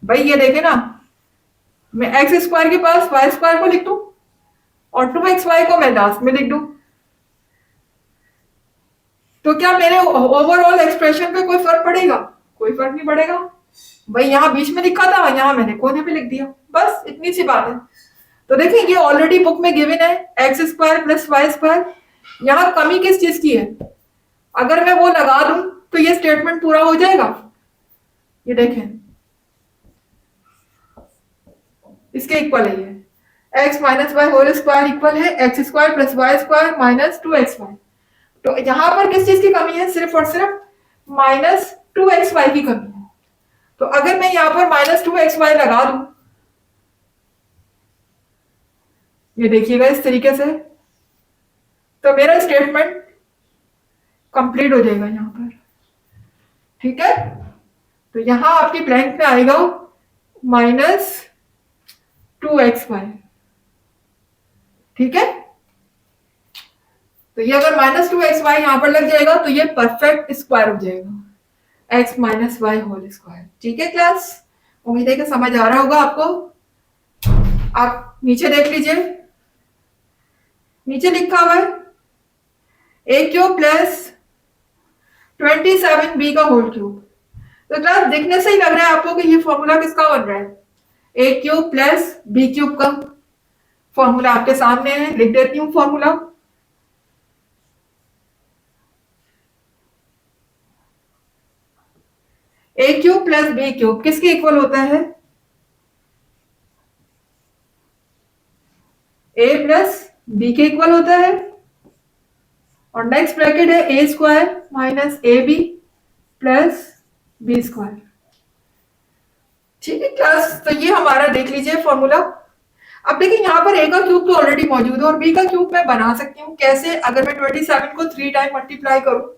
भाई ये देखे ना, मैं एक्स स्क्वायर के पास वाई स्क्वायर को लिख दूं और 2xy को मैं लास्ट में लिख दूं, तो क्या मेरे ओवरऑल एक्सप्रेशन पे कोई फर्क पड़ेगा, कोई फर्क नहीं पड़ेगा। भाई यहाँ बीच में लिखा था, यहाँ मैंने कोने पे लिख दिया, बस इतनी सी बात है। तो देखिए ये ऑलरेडी बुक में गिवन है x square plus Y square. यहाँ कमी किस चीज की है, अगर मैं वो लगा दूं तो ये स्टेटमेंट पूरा हो जाएगा। ये देखें इसके इक्वल है, ये X minus Y whole square equal है x square plus Y square minus 2xy। तो यहां पर किस चीज की कमी है, सिर्फ और सिर्फ माइनस 2xy की कमी है। तो अगर मैं यहां पर माइनस 2xy लगा दूं, ये देखिएगा इस तरीके से, तो मेरा स्टेटमेंट कंप्लीट हो जाएगा यहां पर। ठीक है, तो यहां आपकी ब्लैंक में आएगा माइनस 2xy। ठीक है, तो ये अगर माइनस 2xy यहां पर लग जाएगा तो ये परफेक्ट स्क्वायर हो जाएगा, x minus Y whole square. ठीक है क्लास, उम्मीद है कि समझ आ रहा होगा आपको। आप नीचे देख लीजिए, नीचे लिखा हुआ है ए क्यूब प्लस 27b का होल क्यूब। तो क्लास दिखने से ही लग रहा है आपको कि ये फॉर्मूला किसका बन रहा है, ए क्यूब प्लस बी क्यूब का। फॉर्मूला आपके सामने है, लिख देती हूँ formula. A cube plus B cube किसके इक्वल होता है, ए प्लस बी के इक्वल होता है, और नेक्स्ट ब्रैकेट है ए square minus A B plus B square. ठीक है क्लास, तो ये हमारा देख लीजिए फॉर्मूला। अब देखिए यहाँ पर ए का क्यूब तो ऑलरेडी मौजूद है और बी का क्यूब मैं बना सकती हूँ कैसे, अगर मैं 27 को 3 टाइम मल्टीप्लाई करूं,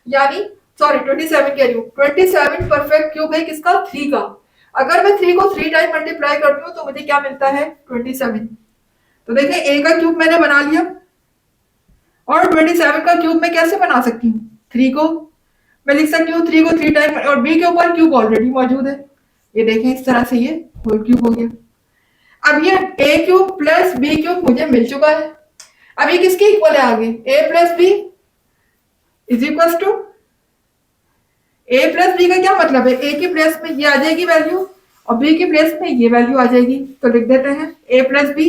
यानी सॉरी 27 कह रही हूँ, 27 परफेक्ट क्यूब है किसका, 3 का। अगर मैं 3 को 3 टाइम मल्टीप्लाई करती हूँ तो मुझे क्या मिलता है, 27। तो देखिए ए का क्यूब मैंने बना लिया, और 27 का क्यूब मैं कैसे बना सकती हूँ, 3 को मैं लिख सकती हूँ 3 को 3 टाइम, और बी के ऊपर क्यूब ऑलरेडी मौजूद है, ये देखें इस तरह से ये होल क्यूब हो गया। अब ये ए क्यूब प्लस बी क्यूब मुझे मिल चुका है। अब ये किसके इक्वल है आगे, A plus B is equal to, A plus B का क्या मतलब है, ए की प्लेस में ये आ जाएगी वैल्यू और बी की प्लेस में ये वैल्यू आ जाएगी, तो लिख देते हैं ए प्लस बी,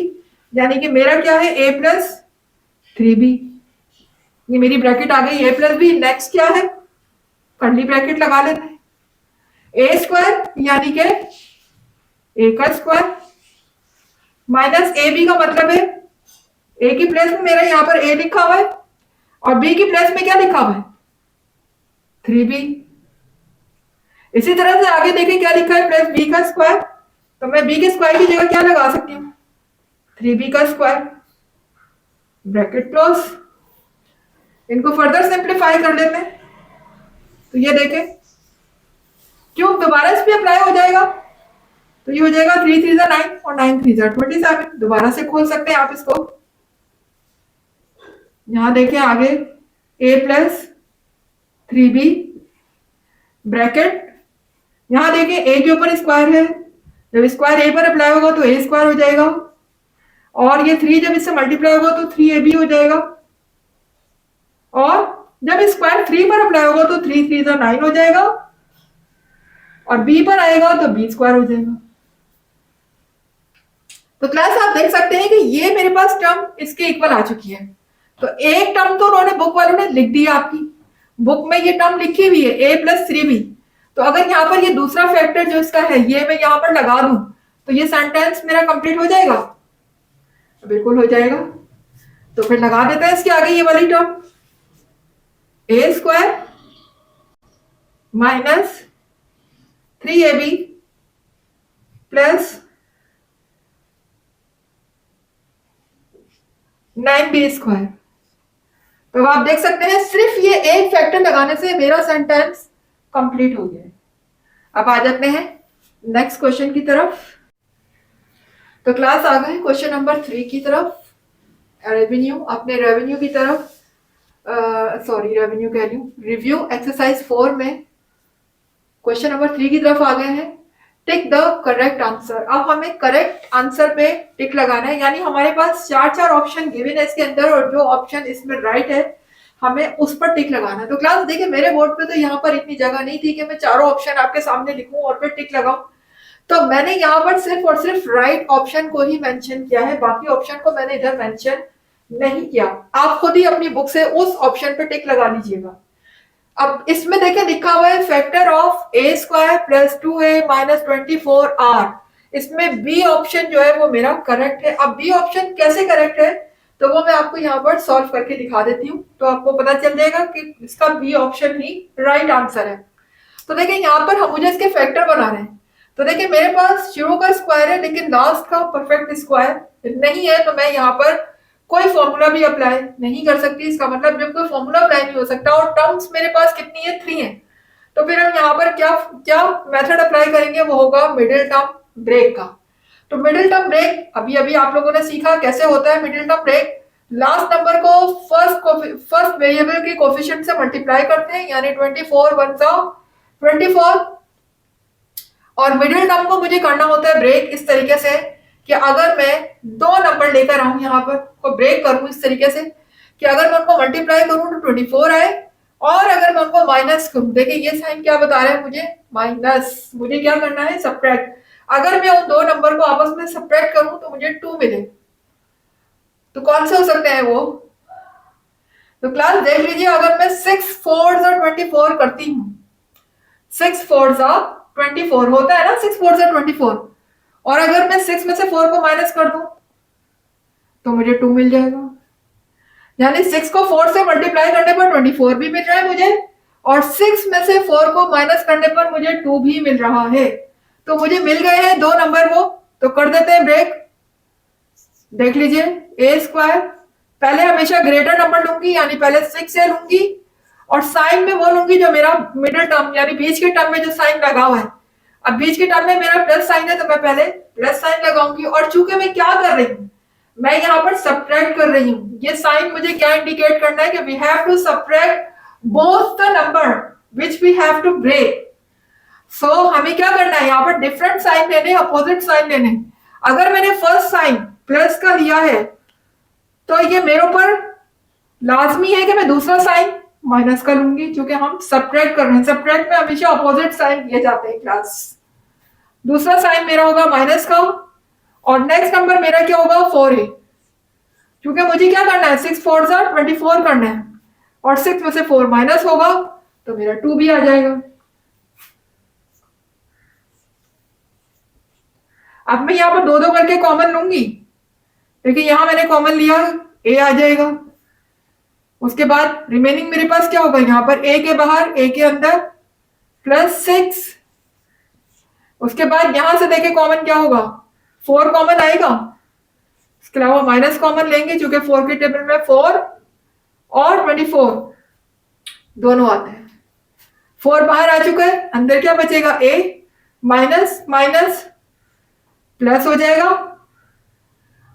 यानी कि मेरा क्या है ए प्लस 3b, ये मेरी ब्रैकेट आ गई ए प्लस बी। नेक्स्ट क्या है, कर्ली ब्रैकेट लगा लेते हैं, ए स्क्वायर यानी कि ए का स्क्वायर माइनस ए बी का मतलब है ए की प्लेस में मेरा यहाँ पर ए लिखा हुआ है और बी की प्लेस में क्या लिखा हुआ है, 3b। इसी तरह से आगे देखें क्या लिखा है, प्लस बी का स्क्वायर, तो मैं बी के स्क्वायर की जगह क्या लगा सकती हूँ, 3b का स्क्वायर, ब्रैकेट क्लोज। इनको फर्दर सिंप्लीफाई कर लेते हैं, तो ये देखें क्यूब दोबारा इस पे अप्लाई हो जाएगा, तो ये हो जाएगा 3 3 9 और 9 3 27। दोबारा से खोल सकते हैं आप इसको, यहां देखें आगे a प्लस 3b ब्रैकेट, यहां देखें a के ऊपर स्क्वायर है, जब स्क्वायर a पर अप्लाई होगा तो a स्क्वायर हो जाएगा, और ये 3 जब इससे मल्टीप्लाई होगा तो 3ab हो जाएगा, और जब स्क्वायर 3 पर अप्लाई होगा तो 3 3 9 हो जाएगा, और b पर आएगा तो b स्क्वायर हो जाएगा। तो क्लास आप देख सकते हैं कि ये मेरे पास टर्म इसके इक्वल आ चुकी है। तो एक टर्म तो उन्होंने बुक वालों ने लिख दी, आपकी बुक में ये टर्म लिखी हुई है a प्लस 3b। तो अगर यहाँ पर ये दूसरा फैक्टर जो इसका है ये मैं यहाँ पर लगा दूं तो ये सेंटेंस मेरा कंप्लीट हो जाएगा, बिल्कुल हो जाएगा। तो फिर लगा देते हैं इसके आगे ये वाली term, A square minus 3ab plus 9b square. तो आप देख सकते हैं सिर्फ ये एक फैक्टर लगाने से मेरा सेंटेंस कंप्लीट हो गया है। अब आ जाते हैं नेक्स्ट क्वेश्चन की तरफ। तो क्लास आ गए क्वेश्चन नंबर 3 की तरफ, रेवेन्यू, अपने रेवेन्यू की तरफ, सॉरी रेवेन्यू कह रही हूँ, रिव्यू एक्सरसाइज 4 में क्वेश्चन नंबर 3 की तरफ आ गए हैं। Tick the correct answer. अब हमें करेक्ट आंसर पे टिक लगाना है, यानी हमारे पास 4 ऑप्शन गिवन है इसके अंदर और जो ऑप्शन इसमें राइट है हमें उस पर टिक लगाना है। तो क्लास देखिए मेरे बोर्ड पे तो यहाँ पर इतनी जगह नहीं थी कि मैं चारों ऑप्शन आपके सामने लिखूं और फिर टिक लगाऊं, तो मैंने यहाँ पर सिर्फ और सिर्फ राइट ऑप्शन को ही मेंशन किया है, बाकी ऑप्शन को मैंने इधर मेंशन नहीं किया। आप खुद ही अपनी बुक से उस ऑप्शन पे टिक लगा लीजिएगा। अब इसमें देखिए लिखा हुआ है factor of A square plus 2a minus 24r, इसमें बी ऑप्शन जो है वो मेरा करेक्ट है। अब बी ऑप्शन कैसे करेक्ट है तो वो मैं आपको यहाँ पर सॉल्व करके दिखा देती हूँ, तो आपको पता चल जाएगा कि इसका बी ऑप्शन ही राइट आंसर है। तो देखिए यहाँ पर हम मुझे इसके फैक्टर बना रहे हैं, तो देखिए मेरे पास शुरू का स्क्वायर है लेकिन लास्ट का परफेक्ट स्क्वायर नहीं है, तो मैं यहाँ पर कोई फॉर्मूला भी अप्लाई नहीं कर सकती। इसका मतलब जब कोई फॉर्मूला अप्लाई नहीं हो सकता और टर्म्स मेरे पास कितनी है, 3 है, तो फिर हम यहाँ पर क्या क्या मेथड अप्लाई करेंगे, वो होगा मिडिल टर्म ब्रेक का। तो मिडिल टर्म ब्रेक अभी अभी आप लोगों ने सीखा कैसे होता है middle term break. Last number को फर्स्ट वेरिएबल के कोफिशिएंट से मल्टीप्लाई करते हैं, यानी 24 1 24, और मिडिल टर्म को मुझे करना होता है ब्रेक इस तरीके से कि अगर मैं 2 नंबर लेकर आऊं यहाँ पर को ब्रेक करूं इस तरीके से कि अगर मैं उनको मल्टीप्लाई करूं तो 24 आए, और अगर मैं उनको माइनस करूं, देखिए ये साइन क्या बता रहा है मुझे, माइनस, मुझे क्या करना है, सब्ट्रैक्ट। अगर मैं उन 2 नंबर को आपस में सब्ट्रैक्ट करूं तो मुझे 2 मिले, तो कौन से हो सकते हैं वो। तो क्लास देख लीजिए अगर मैं 6 4 और 24 करती हूँ, 6 4 24 होता है ना, 6 4 24, और अगर मैं 6 में से 4 को माइनस कर दूं तो मुझे 2 मिल जाएगा। यानी 6 को 4 से मल्टीप्लाई करने पर 24 भी मिल रहा है मुझे, और 6 में से 4 को माइनस करने पर मुझे 2 भी मिल रहा है। तो मुझे मिल गए हैं दो नंबर वो, तो कर देते हैं ब्रेक। देख लीजिए, ए स्क्वायर पहले हमेशा ग्रेटर नंबर लूंगी, यानी पहले 6 से लूंगी, और साइन में वो लूंगी जो मेरा मिडिल टर्म यानी बीच के टर्म में जो साइन लगा हुआ है। अब बीच के टर्म में मेरा प्लस साइन है तो मैं पहले प्लस साइन लगाऊंगी, और चूंकि मैं क्या कर रही हूँ, मैं यहाँ पर सब्ट्रैक्ट कर रही हूँ। ये साइन मुझे क्या इंडिकेट करना है कि we have to subtract both the number which we have to break. So हमें क्या करना है, यहाँ पर डिफरेंट साइन लेने, अपोजिट साइन लेने। अगर मैंने फर्स्ट साइन प्लस का लिया है तो ये मेरे ऊपर लाजमी है कि मैं दूसरा साइन माइनस का लूंगी, क्योंकि हम सब्ट्रैक्ट कर रहे हैं। सब्ट्रैक्ट में हमेशा अपोजिट साइन लिए जाते हैं क्लास। दूसरा साइन मेरा होगा माइनस का, और नेक्स्ट नंबर मेरा क्या होगा, 4 है, क्योंकि मुझे क्या करना है, 6 4 24 करना है, और 6 में से 4 माइनस होगा तो मेरा 2 भी आ जाएगा। अब मैं यहाँ पर दो दो करके कॉमन लूंगी, क्योंकि यहां मैंने कॉमन लिया, ए आ जाएगा। उसके बाद रिमेनिंग मेरे पास क्या होगा, यहाँ पर ए के बाहर ए के अंदर +6। उसके बाद यहां से देखे कॉमन क्या होगा, 4 कॉमन आएगा। इसके अलावा माइनस कॉमन लेंगे, क्योंकि 4 के टेबल में 4 और 24 दोनों आते हैं। 4 बाहर आ चुका है, अंदर क्या बचेगा, ए माइनस माइनस प्लस हो जाएगा,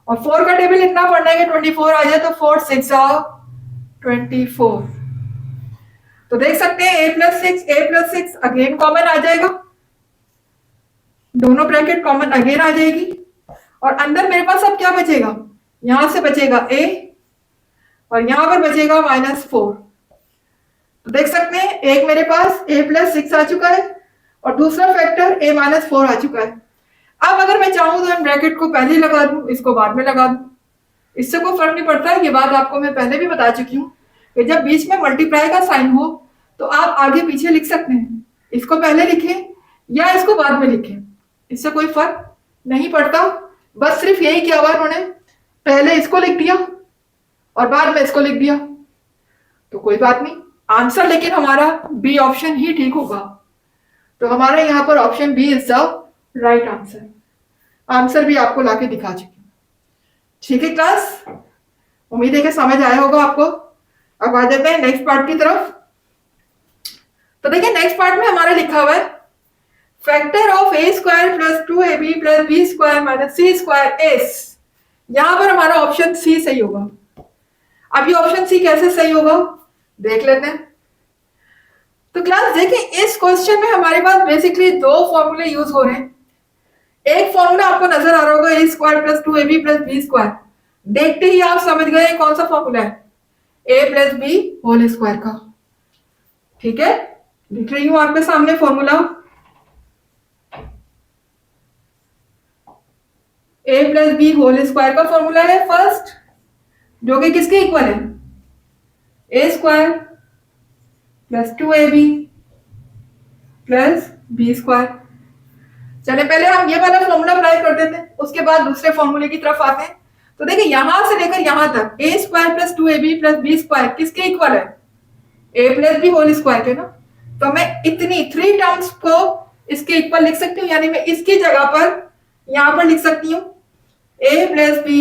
और 4 का टेबल इतना पढ़ना है कि 24 आ जाए, तो 4 6 24। तो देख सकते हैं a+6 अगेन कॉमन आ जाएगा, दोनों ब्रैकेट कॉमन अगेन आ जाएगी, और अंदर मेरे पास अब क्या बचेगा, यहां से बचेगा a, और यहां पर बचेगा -4। तो देख सकते हैं एक मेरे पास a+6 आ चुका है, और दूसरा फैक्टर a-4 आ चुका है। अब अगर मैं चाहूं तो इन ब्रैकेट को पहले लगा दूं, इसको बाद में लगा दूं, इससे कोई फर्क नहीं पड़ता। ये बात आपको मैं पहले भी बता चुकी हूँ कि जब बीच में मल्टीप्लाई का साइन हो तो आप आगे पीछे लिख सकते हैं, इसको पहले लिखें या इसको बाद में लिखें, इससे कोई फर्क नहीं पड़ता। बस सिर्फ यही किया हुआ उन्होंने, पहले इसको लिख दिया और बाद में इसको लिख दिया, तो कोई बात नहीं। आंसर लेकिन हमारा बी ऑप्शन ही ठीक होगा। तो हमारा यहाँ पर option b is the right answer. Answer भी आपको लाके दिखा चुकी हूँ। ठीक है क्लास, उम्मीद है कि समझ आया होगा आपको। अब आ जाते हैं नेक्स्ट पार्ट की तरफ। तो देखिए नेक्स्ट पार्ट में हमारा लिखा हुआ है factor of a square plus 2ab plus b square minus c square is. यहां पर हमारा ऑप्शन सी सही होगा। अब ये ऑप्शन सी कैसे सही होगा देख लेते हैं। तो क्लास देखिए इस क्वेश्चन में हमारे पास बेसिकली दो फॉर्मूले यूज हो रहे हैं। एक फॉर्मूला आपको नजर आ रहा होगा a square plus 2ab plus b square, देखते ही आप समझ गए कौन सा फॉर्मूला है, a plus b whole square का। ठीक है, लिख रही हूं आपके सामने formula, a plus b whole square का फॉर्मूला है फर्स्ट, जो कि किसके इक्वल है, a square plus 2ab plus B square. चले पहले हम ये वाला फॉर्मूला अप्लाई कर देते हैं, उसके बाद दूसरे फॉर्मूले की तरफ आते हैं। तो देखिए यहां से लेकर यहां तक a square plus 2ab plus B square किसके इक्वल है, a plus b whole square के ना। तो मैं इतनी 3 टर्म्स को इसके इक्वल लिख सकती हूँ, यानी मैं इसकी जगह पर यहां पर लिख सकती हूँ a plus b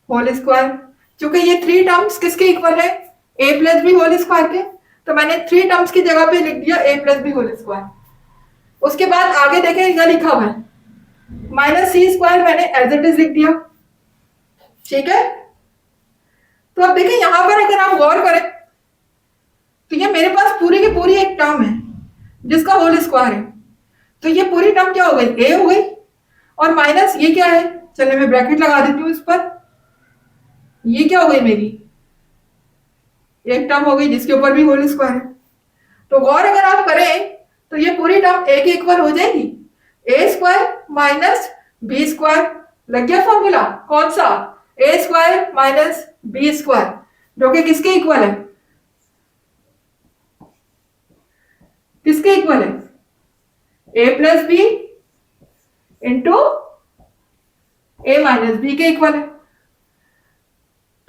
whole square. क्योंकि ये 3 टर्म्स किसके इक्वल है, a plus b whole square के, तो मैंने 3 टर्म्स की जगह पे लिख दिया a plus b whole square. उसके बाद आगे देखें क्या लिखा हुआ है, माइनस सी स्क्वायर मैंने एज इट इज लिख दिया। ठीक है, तो अब देखिए यहां पर अगर आप गौर करें तो ये मेरे पास पूरी की पूरी एक टर्म है जिसका होल स्क्वायर है। तो ये पूरी टर्म क्या हो गई, a हो गई, और माइनस ये क्या है, चलिए मैं ब्रैकेट लगा देती हूँ इस पर, ये क्या हो गई मेरी एक टर्म हो गई जिसके ऊपर भी होल स्क्वायर है। तो गौर अगर आप करें तो ये पूरी टर्म a के इक्वल हो जाएगी, a square minus B square. लग गया फॉर्मूला कौन सा, a square minus B square, जो कि किसके इक्वल है, किसके इक्वल है, a plus B into a minus b के इक्वल है।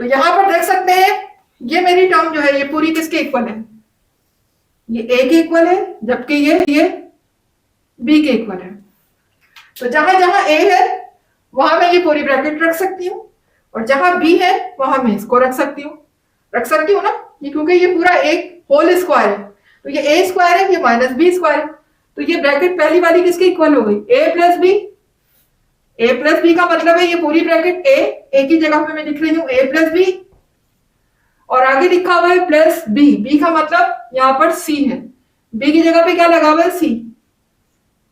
तो यहां पर देख सकते हैं ये मेरी टर्म जो है ये पूरी किसके इक्वल है, ये ए के इक्वल है, जबकि ये बी के इक्वल है। तो जहां जहां ए है वहां मैं ये पूरी ब्रैकेट रख सकती हूँ, और जहां बी है वहां मैं इसको रख सकती हूँ ना, ये क्योंकि ये पूरा एक होल स्क्वायर है, तो ये ए स्क्वायर है, ये माइनस बी स्क्वायर है, तो ये ब्रैकेट पहली वाली किसके इक्वल हो गई, ए plus B. A plus B का मतलब है ये पूरी ब्रैकेट ए की जगह पे मैं लिख रही हूँ ए प्लस बी, और आगे लिखा हुआ है प्लस बी, बी का मतलब यहाँ पर सी है, बी की जगह पे क्या लगा हुआ है सी,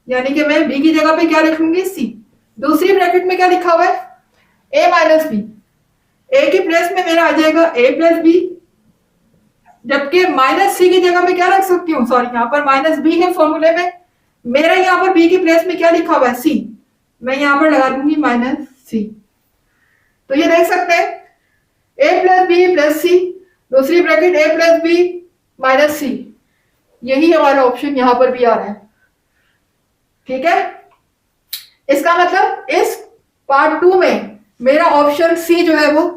यानी कि मैं बी की जगह पे क्या लिखूंगी सी। दूसरी ब्रैकेट में क्या लिखा हुआ है ए माइनस बी, ए की प्लेस में मेरा आ जाएगा ए प्लस बी, जबकि माइनस सी की जगह पे क्या रख सकती हूँ, सॉरी यहाँ पर माइनस बी है फॉर्मूले में, मेरा यहाँ पर बी की प्लेस में क्या लिखा हुआ है सी, मैं यहाँ पर लगा दूंगी माइनस सी। तो ये देख सकते हैं ए प्लस बी प्लस सी, दूसरी ब्रैकेट ए प्लस बी माइनस सी, यही हमारा ऑप्शन यहाँ पर भी आ रहा है। ठीक है, इसका मतलब इस पार्ट 2 में मेरा ऑप्शन सी जो है वो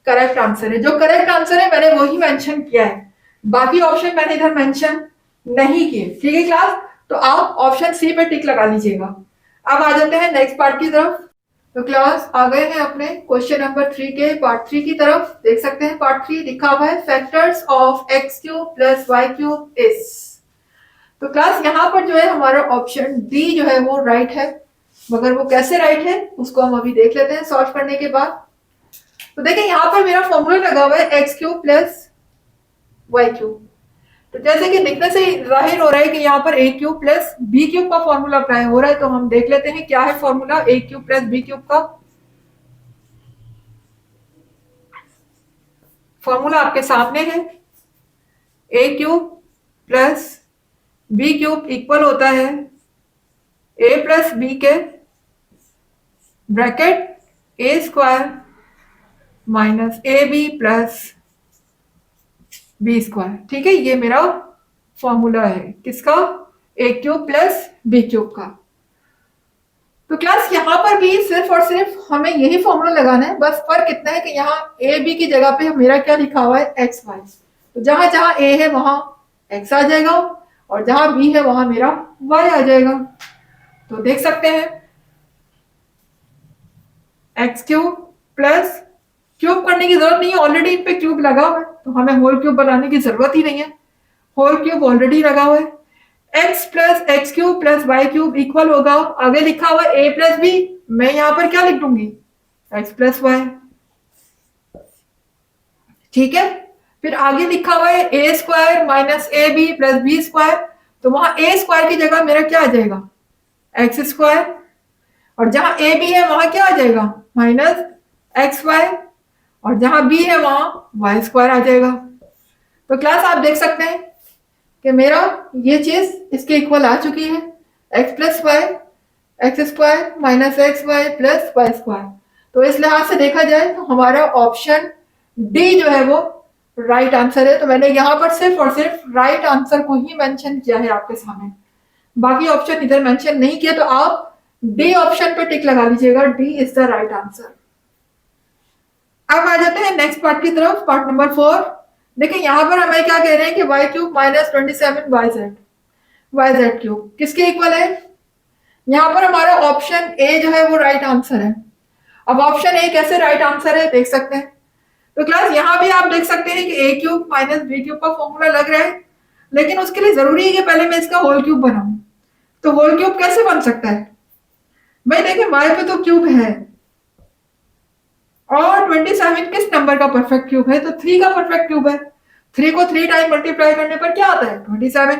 करेक्ट आंसर है। जो करेक्ट आंसर है मैंने वही मेंशन किया है, बाकी ऑप्शन मैंने इधर मेंशन नहीं किए। ठीक है क्लास, तो आप ऑप्शन सी पे टिक लगा लीजिएगा। अब आ जाते हैं नेक्स्ट पार्ट की तरफ। तो क्लास आ गए हैं अपने क्वेश्चन नंबर 3 के पार्ट 3 की तरफ। देख सकते हैं पार्ट 3 लिखा हुआ है factors of x cube plus y cube is. तो क्लास यहाँ पर जो है हमारा ऑप्शन डी जो है वो राइट है, मगर वो कैसे राइट है उसको हम अभी देख लेते हैं सॉल्व करने के बाद। तो देखिए यहाँ पर मेरा फॉर्मूला लगा हुआ है x cube plus y cube, तो जैसे कि दिखने से जाहिर हो रहा है कि यहाँ पर ए क्यूब प्लस बी क्यूब का फॉर्मूला अप्लाई हो रहा है, तो हम देख लेते हैं क्या है formula A cube plus B cube का। फॉर्मूला आपके सामने है, ए cube plus B cube equal होता है ए प्लस बी के bracket A square minus A B plus B square. ठीक है, ये मेरा फॉर्मूला है किसका, A cube plus B cube का। तो क्लास यहाँ पर भी सिर्फ और सिर्फ हमें यही फॉर्मूला लगाना है, बस फर्क इतना है कि यहाँ ए बी की जगह पे मेरा क्या लिखा हुआ है एक्स वाई, तो जहां जहां ए है वहां एक्स आ जाएगा और जहां बी है वहां मेरा वाई आ जाएगा। तो देख सकते हैं एक्स क्यूब प्लस, क्यूब करने की जरूरत नहीं है, ऑलरेडी इन पे क्यूब लगा हुआ है, तो हमें होल क्यूब बनाने की जरूरत ही नहीं है, होल क्यूब ऑलरेडी लगा हुआ है। X plus x cube plus y cube equal होगा, आगे लिखा हुआ है ए प्लस बी, मैं यहां पर क्या लिख दूंगी एक्स प्लस वाई। ठीक है, फिर आगे लिखा हुआ है ए square minus A B plus B square, तो वहां ए स्क्वायर की जगह मेरा क्या आ जाएगा एक्स स्क्वायर, और जहां ए बी है वहां क्या आ जाएगा माइनस एक्स वाई, और जहां बी है वहां वाई स्क्वायर आ जाएगा। तो क्लास आप देख सकते हैं कि मेरा ये चीज इसके इक्वल आ चुकी है, x plus y x square minus x y plus Y square. तो इस लिहाज से देखा जाए तो हमारा ऑप्शन डी जो है वो राइट आंसर है। तो मैंने यहाँ पर सिर्फ और सिर्फ राइट आंसर को ही मेंशन किया है आपके सामने, बाकी ऑप्शन इधर मेंशन नहीं किया, तो आप डी ऑप्शन पे टिक लगा लीजिएगा, D is the right answer. अब आ जाते हैं नेक्स्ट पार्ट की तरफ, पार्ट नंबर 4। देखिए यहाँ पर हमें क्या कह रहे हैं कि y cube minus 27 y z cube किसके इक्वल है। यहाँ पर हमारा ऑप्शन ए जो है वो राइट आंसर है। अब ऑप्शन ए कैसे राइट आंसर है देख सकते हैं। तो क्लास यहाँ भी आप देख सकते हैं कि a cube minus B cube का फॉर्मूला लग रहा है, लेकिन उसके लिए जरूरी है कि पहले मैं इसका होल क्यूब बनाऊं। तो होल क्यूब कैसे बन सकता है भाई, देखिए वाई पे तो क्यूब है और 27 किस नंबर का परफेक्ट क्यूब है, तो 3 का परफेक्ट क्यूब है। 3 को 3 टाइम मल्टीप्लाई करने पर क्या आता है 27,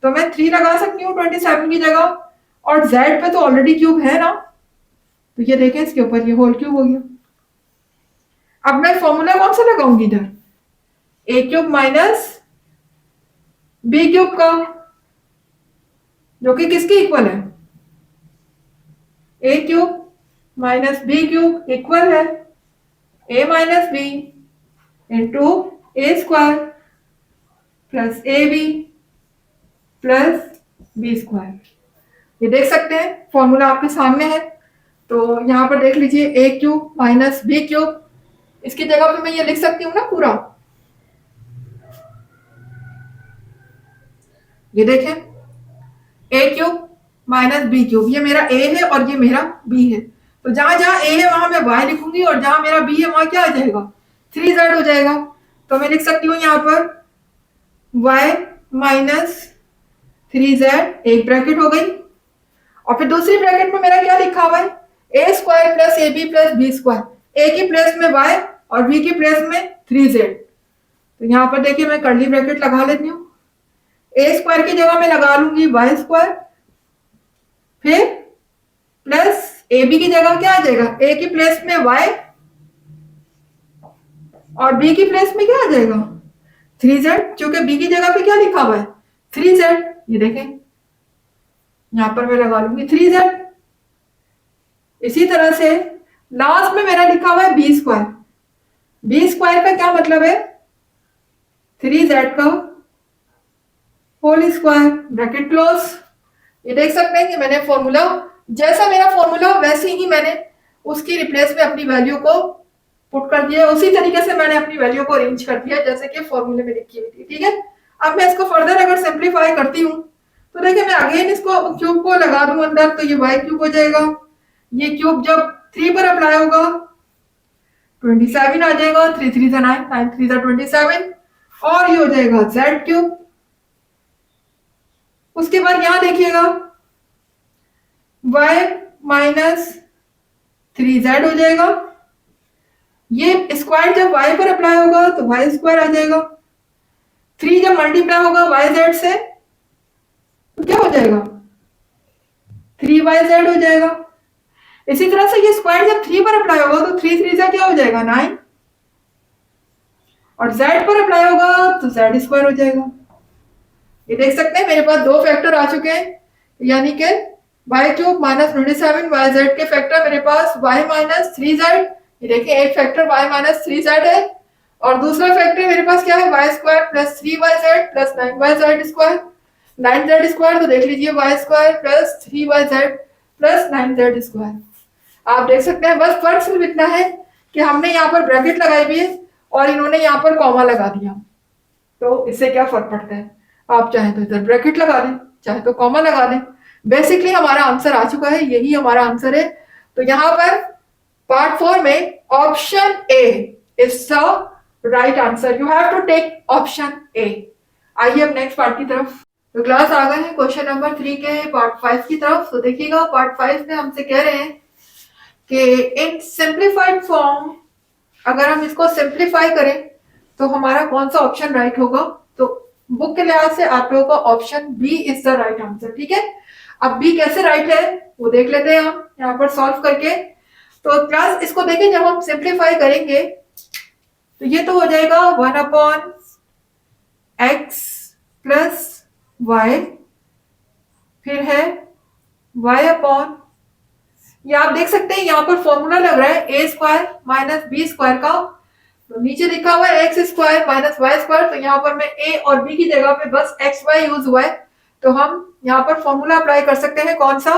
तो मैं 3 लगा सकती हूँ 27 की जगह, और z पे तो ऑलरेडी क्यूब है ना, तो ये देखें इसके ऊपर ये होल क्यूब हो गया। अब मैं फॉर्मूला कौन सा लगाऊंगी इधर, a cube minus B cube का, जो कि किसके इक्वल है, ए cube minus B cube equal है ए minus b into A square plus A B plus B square. ये देख सकते हैं फॉर्मूला आपके सामने है, तो यहाँ पर देख लीजिए ए क्यूब माइनस बी क्यूब इसकी जगह पे मैं ये लिख सकती हूँ ना पूरा, ये देखें ए क्यूब माइनस बी क्यूब, ये मेरा ए है और ये मेरा बी है। तो जहां जहां ए है वहां मैं वाई लिखूंगी और जहां मेरा बी है वहां क्या आ जाएगा, 3z हो जाएगा। तो मैं लिख सकती हूँ यहाँ पर y माइनस 3z, एक ब्रैकेट हो गई, और फिर दूसरी ब्रैकेट में मेरा क्या लिखा हुआ है, ए square plus A B plus B square, a की प्लेस में y और b की प्लेस में 3z। तो यहाँ पर देखिए मैं कर्ली ब्रैकेट लगा लेती हूँ, ए स्क्वायर की जगह मैं लगा लूंगी वाई स्क्वायर, फिर प्लस ए बी की जगह क्या आ जाएगा, ए की प्लेस में y और बी की प्लेस में क्या आ जाएगा 3z, क्योंकि बी की जगह पे क्या लिखा हुआ है 3z। ये देखें यहां पर मैं लगा लूंगी 3z। इसी तरह से लास्ट में मेरा लिखा हुआ है बी स्क्वायर, बी स्क्वायर का क्या मतलब है 3z का होल स्क्वायर, ब्रैकेट क्लोज। ये देख सकते हैं कि मैंने फॉर्मूला, जैसा मेरा फॉर्मूला वैसे ही मैंने उसकी रिप्लेस में अपनी वैल्यू को पुट कर दिया, उसी तरीके से मैंने अपनी वैल्यू को अरेंज कर दिया जैसे कि फॉर्मूले में लिखी हुई थी। ठीक है, अब मैं इसको फर्दर अगर सिंप्लीफाई करती हूँ तो देखिए मैं अगेन इसको क्यूब को लगा दूं अंदर, तो ये वाई क्यूब हो जाएगा, ये क्यूब जब 3 पर अप्लाई होगा 27 आ जाएगा, 3 3 9, 9 3 27, और ये हो जाएगा जेड क्यूब। उसके बाद यहां देखिएगा y माइनस 3z हो जाएगा, ये स्क्वायर जब y पर अप्लाई होगा तो y स्क्वायर आ जाएगा, 3 जब मल्टीप्लाई होगा yz से तो क्या हो जाएगा 3yz हो जाएगा। इसी तरह से ये स्क्वायर जब 3 पर अप्लाई होगा तो 3 3 क्या हो जाएगा 9, और z पर अप्लाई होगा तो z स्क्वायर हो जाएगा। ये देख सकते हैं मेरे पास दो फैक्टर आ चुके हैं, यानी कि y क्यूब माइनस 27 yz के फैक्टर मेरे पास y माइनस 3z, ये देखिए एक फैक्टर y माइनस 3z है, और दूसरा फैक्टर मेरे पास क्या है y square plus 3yz plus 9yz square, 9z square तो देख लीजिए y square plus 3yz plus 9z square. आप देख सकते हैं बस फर्क सिर्फ इतना है कि हमने यहाँ पर ब्रैकेट लगाई हुई है और इन्होंने यहाँ पर कॉमा लगा दिया, तो इससे क्या फर्क पड़ता है, आप चाहे तो इधर ब्रैकेट लगा दें चाहे तो कॉमा लगा दें। बेसिकली हमारा आंसर आ चुका है, यही हमारा आंसर है। तो यहाँ पर पार्ट 4 में option a is the right answer, you have to take option a. आइए अब नेक्स्ट पार्ट की तरफ। तो क्लास आ गए हैं क्वेश्चन नंबर 3 के पार्ट 5 की तरफ। तो देखिएगा पार्ट 5 में हमसे कह रहे हैं कि इन सिंप्लीफाइड फॉर्म अगर हम इसको सिंप्लीफाई करें तो हमारा कौन सा ऑप्शन राइट होगा। तो बुक के लिहाज से आप लोगों का option b is the right answer. ठीक है, अब बी कैसे राइट है वो देख लेते हैं हम यहाँ पर सॉल्व करके। तो क्लास इसको देखें, जब हम सिंप्लीफाई करेंगे तो ये तो हो जाएगा 1/x प्लस y, फिर है y अपॉन, ये आप देख सकते हैं यहाँ पर फॉर्मूला लग रहा है ए स्क्वायर माइनस बी स्क्वायर का, तो नीचे लिखा हुआ है x square minus y square, तो यहाँ पर मैं ए और बी की जगह पे बस एक्स वाई यूज हुआ है, तो हम यहाँ पर फॉर्मूला अप्लाई कर सकते हैं कौन सा,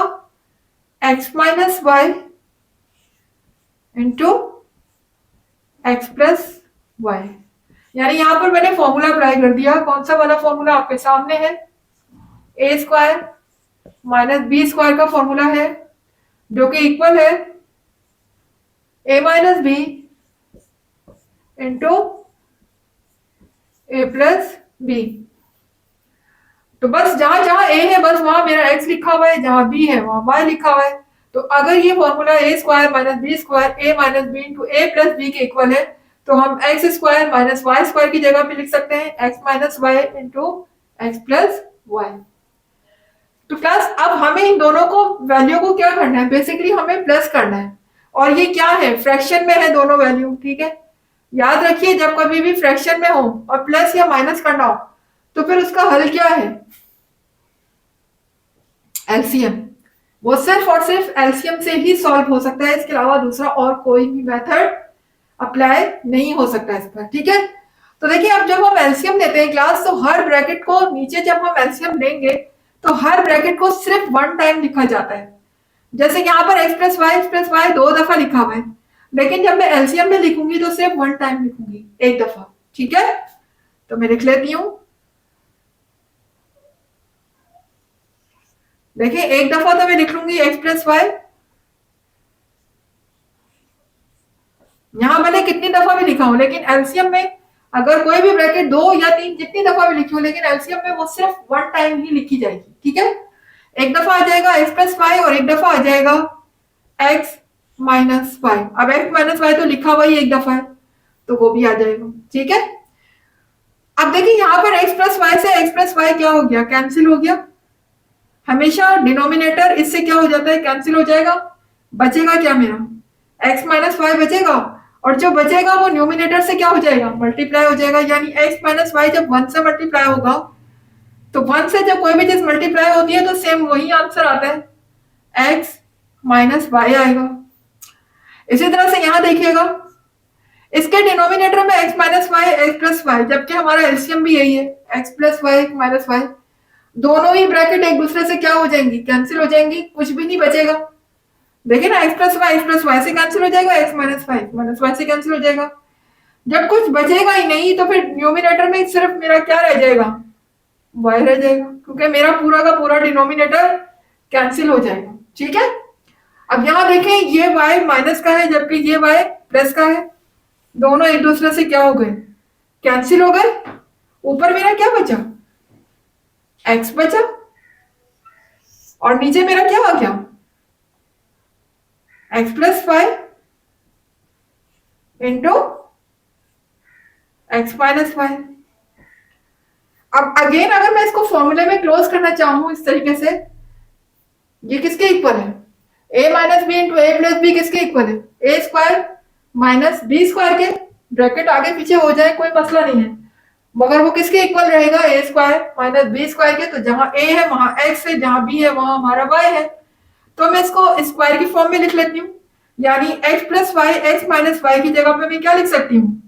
x minus y into x plus y. यानी यहाँ पर मैंने फॉर्मूला अप्लाई कर दिया, कौन सा वाला फॉर्मूला आपके सामने है, ए स्क्वायर माइनस बी स्क्वायर का फॉर्मूला है जो कि इक्वल है ए minus b into a plus B. तो बस जहां जहां ए है बस वहां मेरा एक्स लिखा हुआ है, जहां बी है वहां वाई लिखा हुआ है। तो अगर ये formula a square minus B square a minus b into a plus B के इक्वल है, तो हम x square minus y square की जगह पे लिख सकते हैं x minus y into x plus y. तो क्लास अब हमें इन दोनों को वैल्यू को क्या करना है, बेसिकली हमें प्लस करना है, और ये क्या है फ्रैक्शन में है दोनों वैल्यू। ठीक है, याद रखिए जब कभी भी फ्रैक्शन में हो और प्लस या माइनस करना हो तो फिर उसका हल क्या है, एलसीएम। वो सिर्फ और सिर्फ एलसीएम से ही सॉल्व हो सकता है, इसके अलावा दूसरा और कोई भी मेथड अप्लाई नहीं हो सकता इस पर। ठीक है, तो देखिए अब जब हम एलसीएम लेते हैं क्लास, तो हर ब्रैकेट को नीचे जब हम एलसीएम लेंगे तो हर ब्रैकेट को सिर्फ वन टाइम लिखा जाता है। जैसे यहाँ पर एक्स प्लस वाई दो दफा लिखा हुआ है, लेकिन जब मैं एलसीएम में लिखूंगी तो सिर्फ वन टाइम लिखूंगी, एक दफा। ठीक है, तो मैं लिख लेती हूँ। देखिए एक दफा तो मैं लिख लूंगी एक्स प्लस वाई, यहां मैंने कितनी दफा भी लिखा हूं, लेकिन एलसीएम में अगर कोई भी ब्रैकेट दो या तीन जितनी दफा भी लिखी हो, लेकिन एलसीएम में वो सिर्फ वन टाइम ही लिखी जाएगी। ठीक है, एक दफा आ जाएगा एक्स प्लस वाई और एक दफा आ जाएगा एक्स माइनस वाई। अब एक्स माइनस वाई तो लिखा हुआ ही एक दफा है, तो वो भी आ जाएगा। ठीक है, अब देखिए यहाँ पर एक्स प्लस वाई से एक्स प्लस वाई क्या हो गया, कैंसिल हो गया। हमेशा डिनोमिनेटर इससे क्या हो जाता है, कैंसिल हो जाएगा। बचेगा क्या मेरा, एक्स माइनस वाई बचेगा, और जो बचेगा वो न्यूमिनेटर से क्या हो जाएगा, मल्टीप्लाई हो जाएगा। यानी एक्स माइनस वाई जब वन से मल्टीप्लाई होगा, तो वन से जब कोई भी चीज मल्टीप्लाई होती है तो सेम वही आंसर आता है, एक्स माइनस वाई आएगा। इसी तरह से यहां देखिएगा, इसके डिनोमिनेटर में x minus y x plus y, जबकि हमारा एलसीएम भी यही है, x plus y x minus y. दोनों ही ब्रैकेट एक दूसरे से क्या हो जाएंगी, कैंसिल हो जाएंगी, कुछ भी नहीं बचेगा। देखिए ना, एक्स प्लस वाई से कैंसिल हो जाएगा, एक्स माइनस वाई से कैंसिल हो जाएगा। जब कुछ बचेगा ही नहीं तो फिर न्यूमिनेटर में सिर्फ मेरा क्या रह जाएगा, वाई रह जाएगा, क्योंकि मेरा पूरा का पूरा डिनोमिनेटर कैंसिल हो जाएगा। ठीक है, अब यहां देखें ये y माइनस का है जबकि ये y प्लस का है, दोनों एक दूसरे से क्या हो गए, कैंसिल हो गए। ऊपर मेरा क्या बचा, x बचा, और नीचे मेरा क्या आ गया, x plus y into x minus y. अब अगेन अगर मैं इसको फॉर्मूले में क्लोज करना चाहूं इस तरीके से, ये किसके इक्वल है, ए minus b into a plus B किसके इक्वल है, ए स्क्वायर माइनस बी स्क्वायर के। ब्रैकेट आगे पीछे हो जाए कोई मसला नहीं है, मगर वो किसके इक्वल रहेगा, ए स्क्वायर माइनस बी स्क्वायर के। तो जहां ए है वहां एक्स है, जहां बी है वहां हमारा वाई है। तो मैं इसको स्क्वायर की फॉर्म में लिख लेती हूँ, यानी x plus y x minus y की जगह पे मैं क्या लिख सकती हूँ,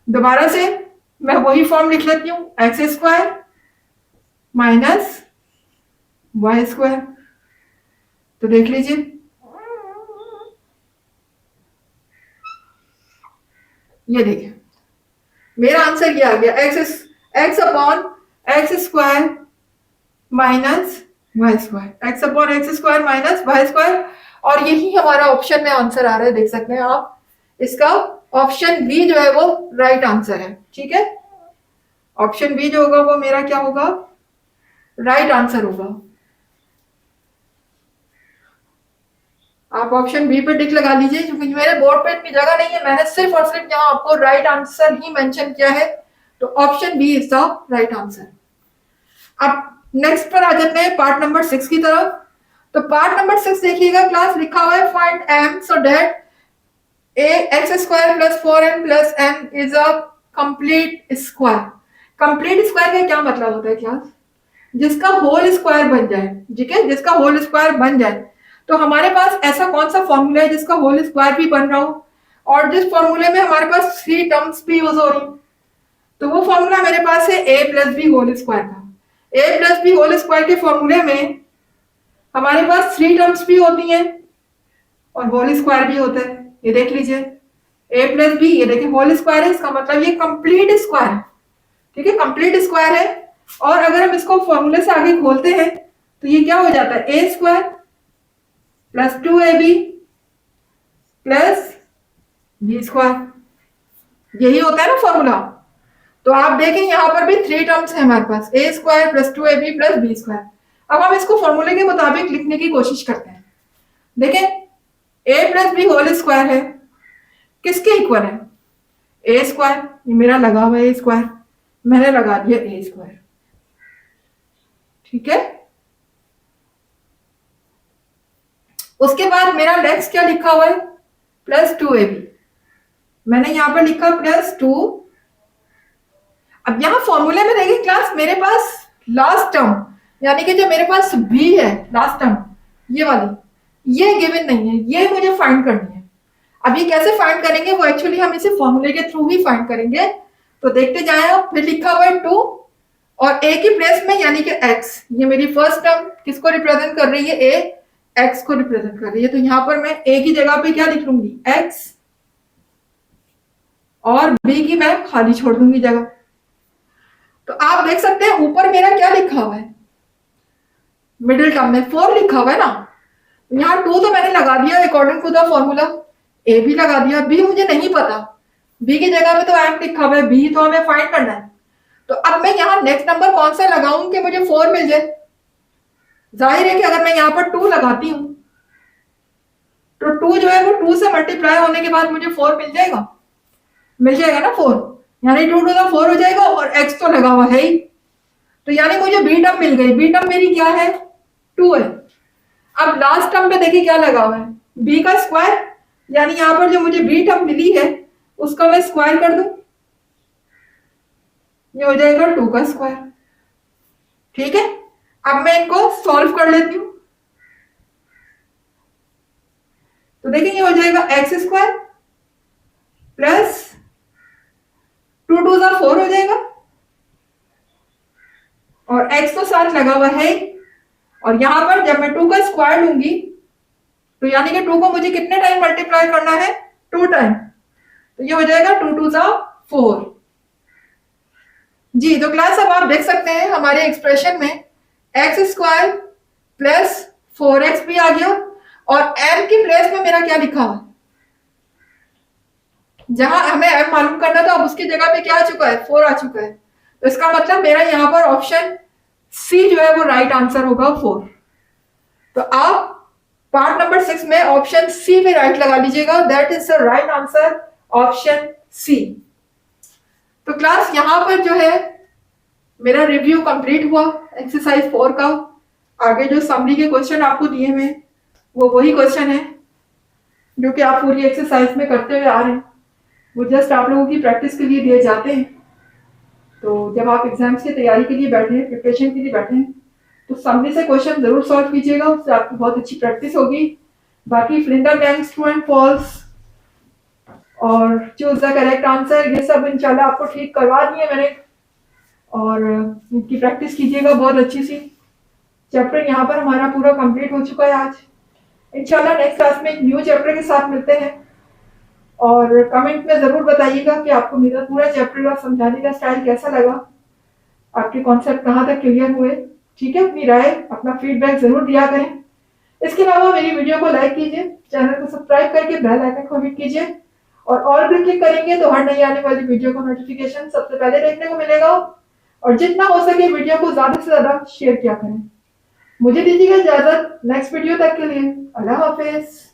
दोबारा से मैं वही फॉर्म लिख लेती हूँ, x square minus y square. तो देख लीजिए, ये देखिए मेरा आंसर ये आ गया, x upon x square minus y square, x upon x square minus y square. और यही हमारा ऑप्शन में आंसर आ रहा है, देख सकते हैं आप। इसका ऑप्शन बी जो है वो राइट आंसर है। ठीक है, ऑप्शन बी जो होगा वो मेरा क्या होगा, राइट आंसर होगा। आप ऑप्शन बी पे टिक लगा लीजिए, क्योंकि मेरे बोर्ड पे इतनी जगह नहीं है, मैंने सिर्फ और सिर्फ यहाँ आपको राइट आंसर ही मेंशन किया है। तो option b is the right answer. अब नेक्स्ट पर आ जाते हैं पार्ट नंबर 6 की तरफ। तो पार्ट नंबर 6 देखिएगा, क्लास लिखा हुआ है find m so that a x square plus 4m plus m is a complete square. Complete square का क्या मतलब होता है क्लास, जिसका होल स्क्वायर बन जाए। ठीक है, जिसका होल स्क्वायर बन जाए। तो हमारे पास ऐसा कौन सा फॉर्मूला है जिसका होल स्क्वायर भी बन रहा हो, और जिस फॉर्मूले में हमारे पास 3 टर्म्स भी यूज हो रही, तो वो फॉर्मूला मेरे पास है A plus b whole square का। ए प्लस बी होल स्क्वायर के फॉर्मूले में हमारे पास 3 टर्म्स भी होती हैं और होल स्क्वायर भी होता है। ये देख लीजिए, ए प्लस बी, ये देखिए होल स्क्वायर है, इसका मतलब ये कंप्लीट स्क्वायर है। ठीक है, कंप्लीट स्क्वायर है। और अगर हम इसको फॉर्मूले से आगे खोलते हैं तो ये क्या हो जाता है, ए square plus 2ab plus B square, यही होता है ना फॉर्मूला। तो आप देखें यहाँ पर भी 3 टर्म्स है हमारे पास, a square plus 2ab plus B square. अब हम इसको फॉर्मूले के मुताबिक लिखने की कोशिश करते हैं। देखें, ए प्लस बी होल स्क्वायर है, किसके इक्वल है, ए स्क्वायर, ये मेरा लगा हुआ है ए स्क्वायर, मैंने लगा दिया ए स्क्वायर। ठीक है, उसके बाद मेरा नेक्स्ट क्या लिखा हुआ है, प्लस 2ab, मैंने यहां पर लिखा प्लस 2। अब यहां फॉर्मूले में देखिए क्लास, मेरे पास लास्ट टर्म यानी कि जो मेरे पास बी है लास्ट टर्म, ये वाली, ये गिवन नहीं है, ये मुझे फाइंड करनी है। अब ये कैसे फाइंड करेंगे, वो एक्चुअली हम इसे फॉर्मूले के थ्रू ही फाइंड करेंगे। तो देखते जाए आप, फिर लिखा हुआ है 2 और ए की प्लेस में यानी कि x, ये मेरी फर्स्ट टर्म किसको रिप्रेजेंट कर रही है, ए, एक्स को रिप्रेजेंट कर रही है। तो यहाँ पर मैं ए की जगह पे क्या लिख लूंगी, एक्स, और बी की मैं खाली छोड़ दूंगी जगह। तो आप देख सकते हैं ऊपर मेरा क्या लिखा हुआ है, मिडिल टर्म में 4 लिखा हुआ है ना। यहाँ 2 तो मैंने लगा दिया अकॉर्डिंग टू द फॉर्मूला, ए भी लगा दिया, बी मुझे नहीं पता, बी की जगह पे तो एम लिखा हुआ है, बी तो हमें फाइंड करना है। तो अब मैं यहाँ नेक्स्ट नंबर कौन सा लगाऊं कि मुझे 4 मिल जाए। जाहिर है कि अगर मैं यहाँ पर 2 लगाती हूँ तो 2 जो है वो 2 से मल्टीप्लाई होने के बाद मुझे 4 मिल जाएगा ना 4, यानी 2 टू द 4 हो जाएगा, और x तो लगा हुआ है ही। तो यानी मुझे बी टर्म मिल गई, बी टर्म मेरी क्या है, 2 है। अब लास्ट टर्म पे देखिए क्या लगा हुआ है, b का स्क्वायर, यानी यहाँ पर जो मुझे बी टर्म मिली है उसका मैं स्क्वायर कर दूं, ये हो जाएगा 2 का स्क्वायर। ठीक है, अब मैं इनको सॉल्व कर लेती हूँ। तो देखिए ये हो जाएगा एक्स स्क्वायर प्लस 2 टू ज़ा 4 हो जाएगा, और x तो साथ लगा हुआ है, और यहां पर जब मैं 2 का स्क्वायर लूंगी तो यानी कि 2 को मुझे कितने टाइम मल्टीप्लाई करना है, 2 टाइम। तो ये हो जाएगा 2 टू ज़ा 4। जी, तो क्लास अब आप देख सकते हैं हमारे एक्सप्रेशन में एक्स स्क्वायर प्लस 4x भी आ गया, और m की प्लेस में मेरा क्या लिखा हुआ, जहां हमें m मालूम करना था अब उसकी जगह पे क्या आ चुका है, 4 आ चुका है। तो इसका मतलब मेरा यहाँ पर ऑप्शन सी जो है वो राइट आंसर होगा 4। तो आप पार्ट नंबर 6 में ऑप्शन सी में राइट लगा लीजिएगा, that is the right answer, option c. तो क्लास यहां पर जो है मेरा रिव्यू कंप्लीट हुआ एक्सरसाइज 4 का। आगे जो समरी के क्वेश्चन आपको दिए हुए वो वही क्वेश्चन है जो कि आप पूरी एक्सरसाइज में करते हुए आ रहे हैं, वो जस्ट आप लोगों की प्रैक्टिस के लिए दिए जाते हैं। तो जब आप एग्जाम्स की तैयारी के लिए बैठे हैं, प्रिपरेशन के लिए बैठे हैं, तो समरी से क्वेश्चन जरूर सॉल्व कीजिएगा, उससे आपकी बहुत अच्छी प्रैक्टिस होगी। बाकी fill in the blanks, true and false और चूज द करेक्ट आंसर, ये सब इंशाल्लाह आपको ठीक करवा दिए मैंने, और इनकी प्रैक्टिस कीजिएगा बहुत अच्छी सी। चैप्टर यहाँ पर हमारा पूरा कंप्लीट हो चुका है आज। इंशाल्लाह नेक्स्ट क्लास में एक न्यू चैप्टर के साथ मिलते हैं, और कमेंट में जरूर बताइएगा कि आपको मेरा पूरा चैप्टर का समझाने का स्टाइल कैसा लगा, आपके कॉन्सेप्ट कहाँ तक क्लियर हुए। ठीक है, अपनी राय, अपना फीडबैक जरूर दिया करें। इसके अलावा मेरी वीडियो को लाइक कीजिए, चैनल को सब्सक्राइब करके बेल आइकन को हिट कीजिए, और ऑल पे क्लिक करेंगे तो हर नई आने वाली वीडियो का नोटिफिकेशन सबसे पहले देखने को मिलेगा। और जितना हो सके वीडियो को ज्यादा से ज्यादा शेयर किया करें। मुझे दीजिएगा इजाजत, नेक्स्ट वीडियो तक के लिए अल्लाह हाफिज।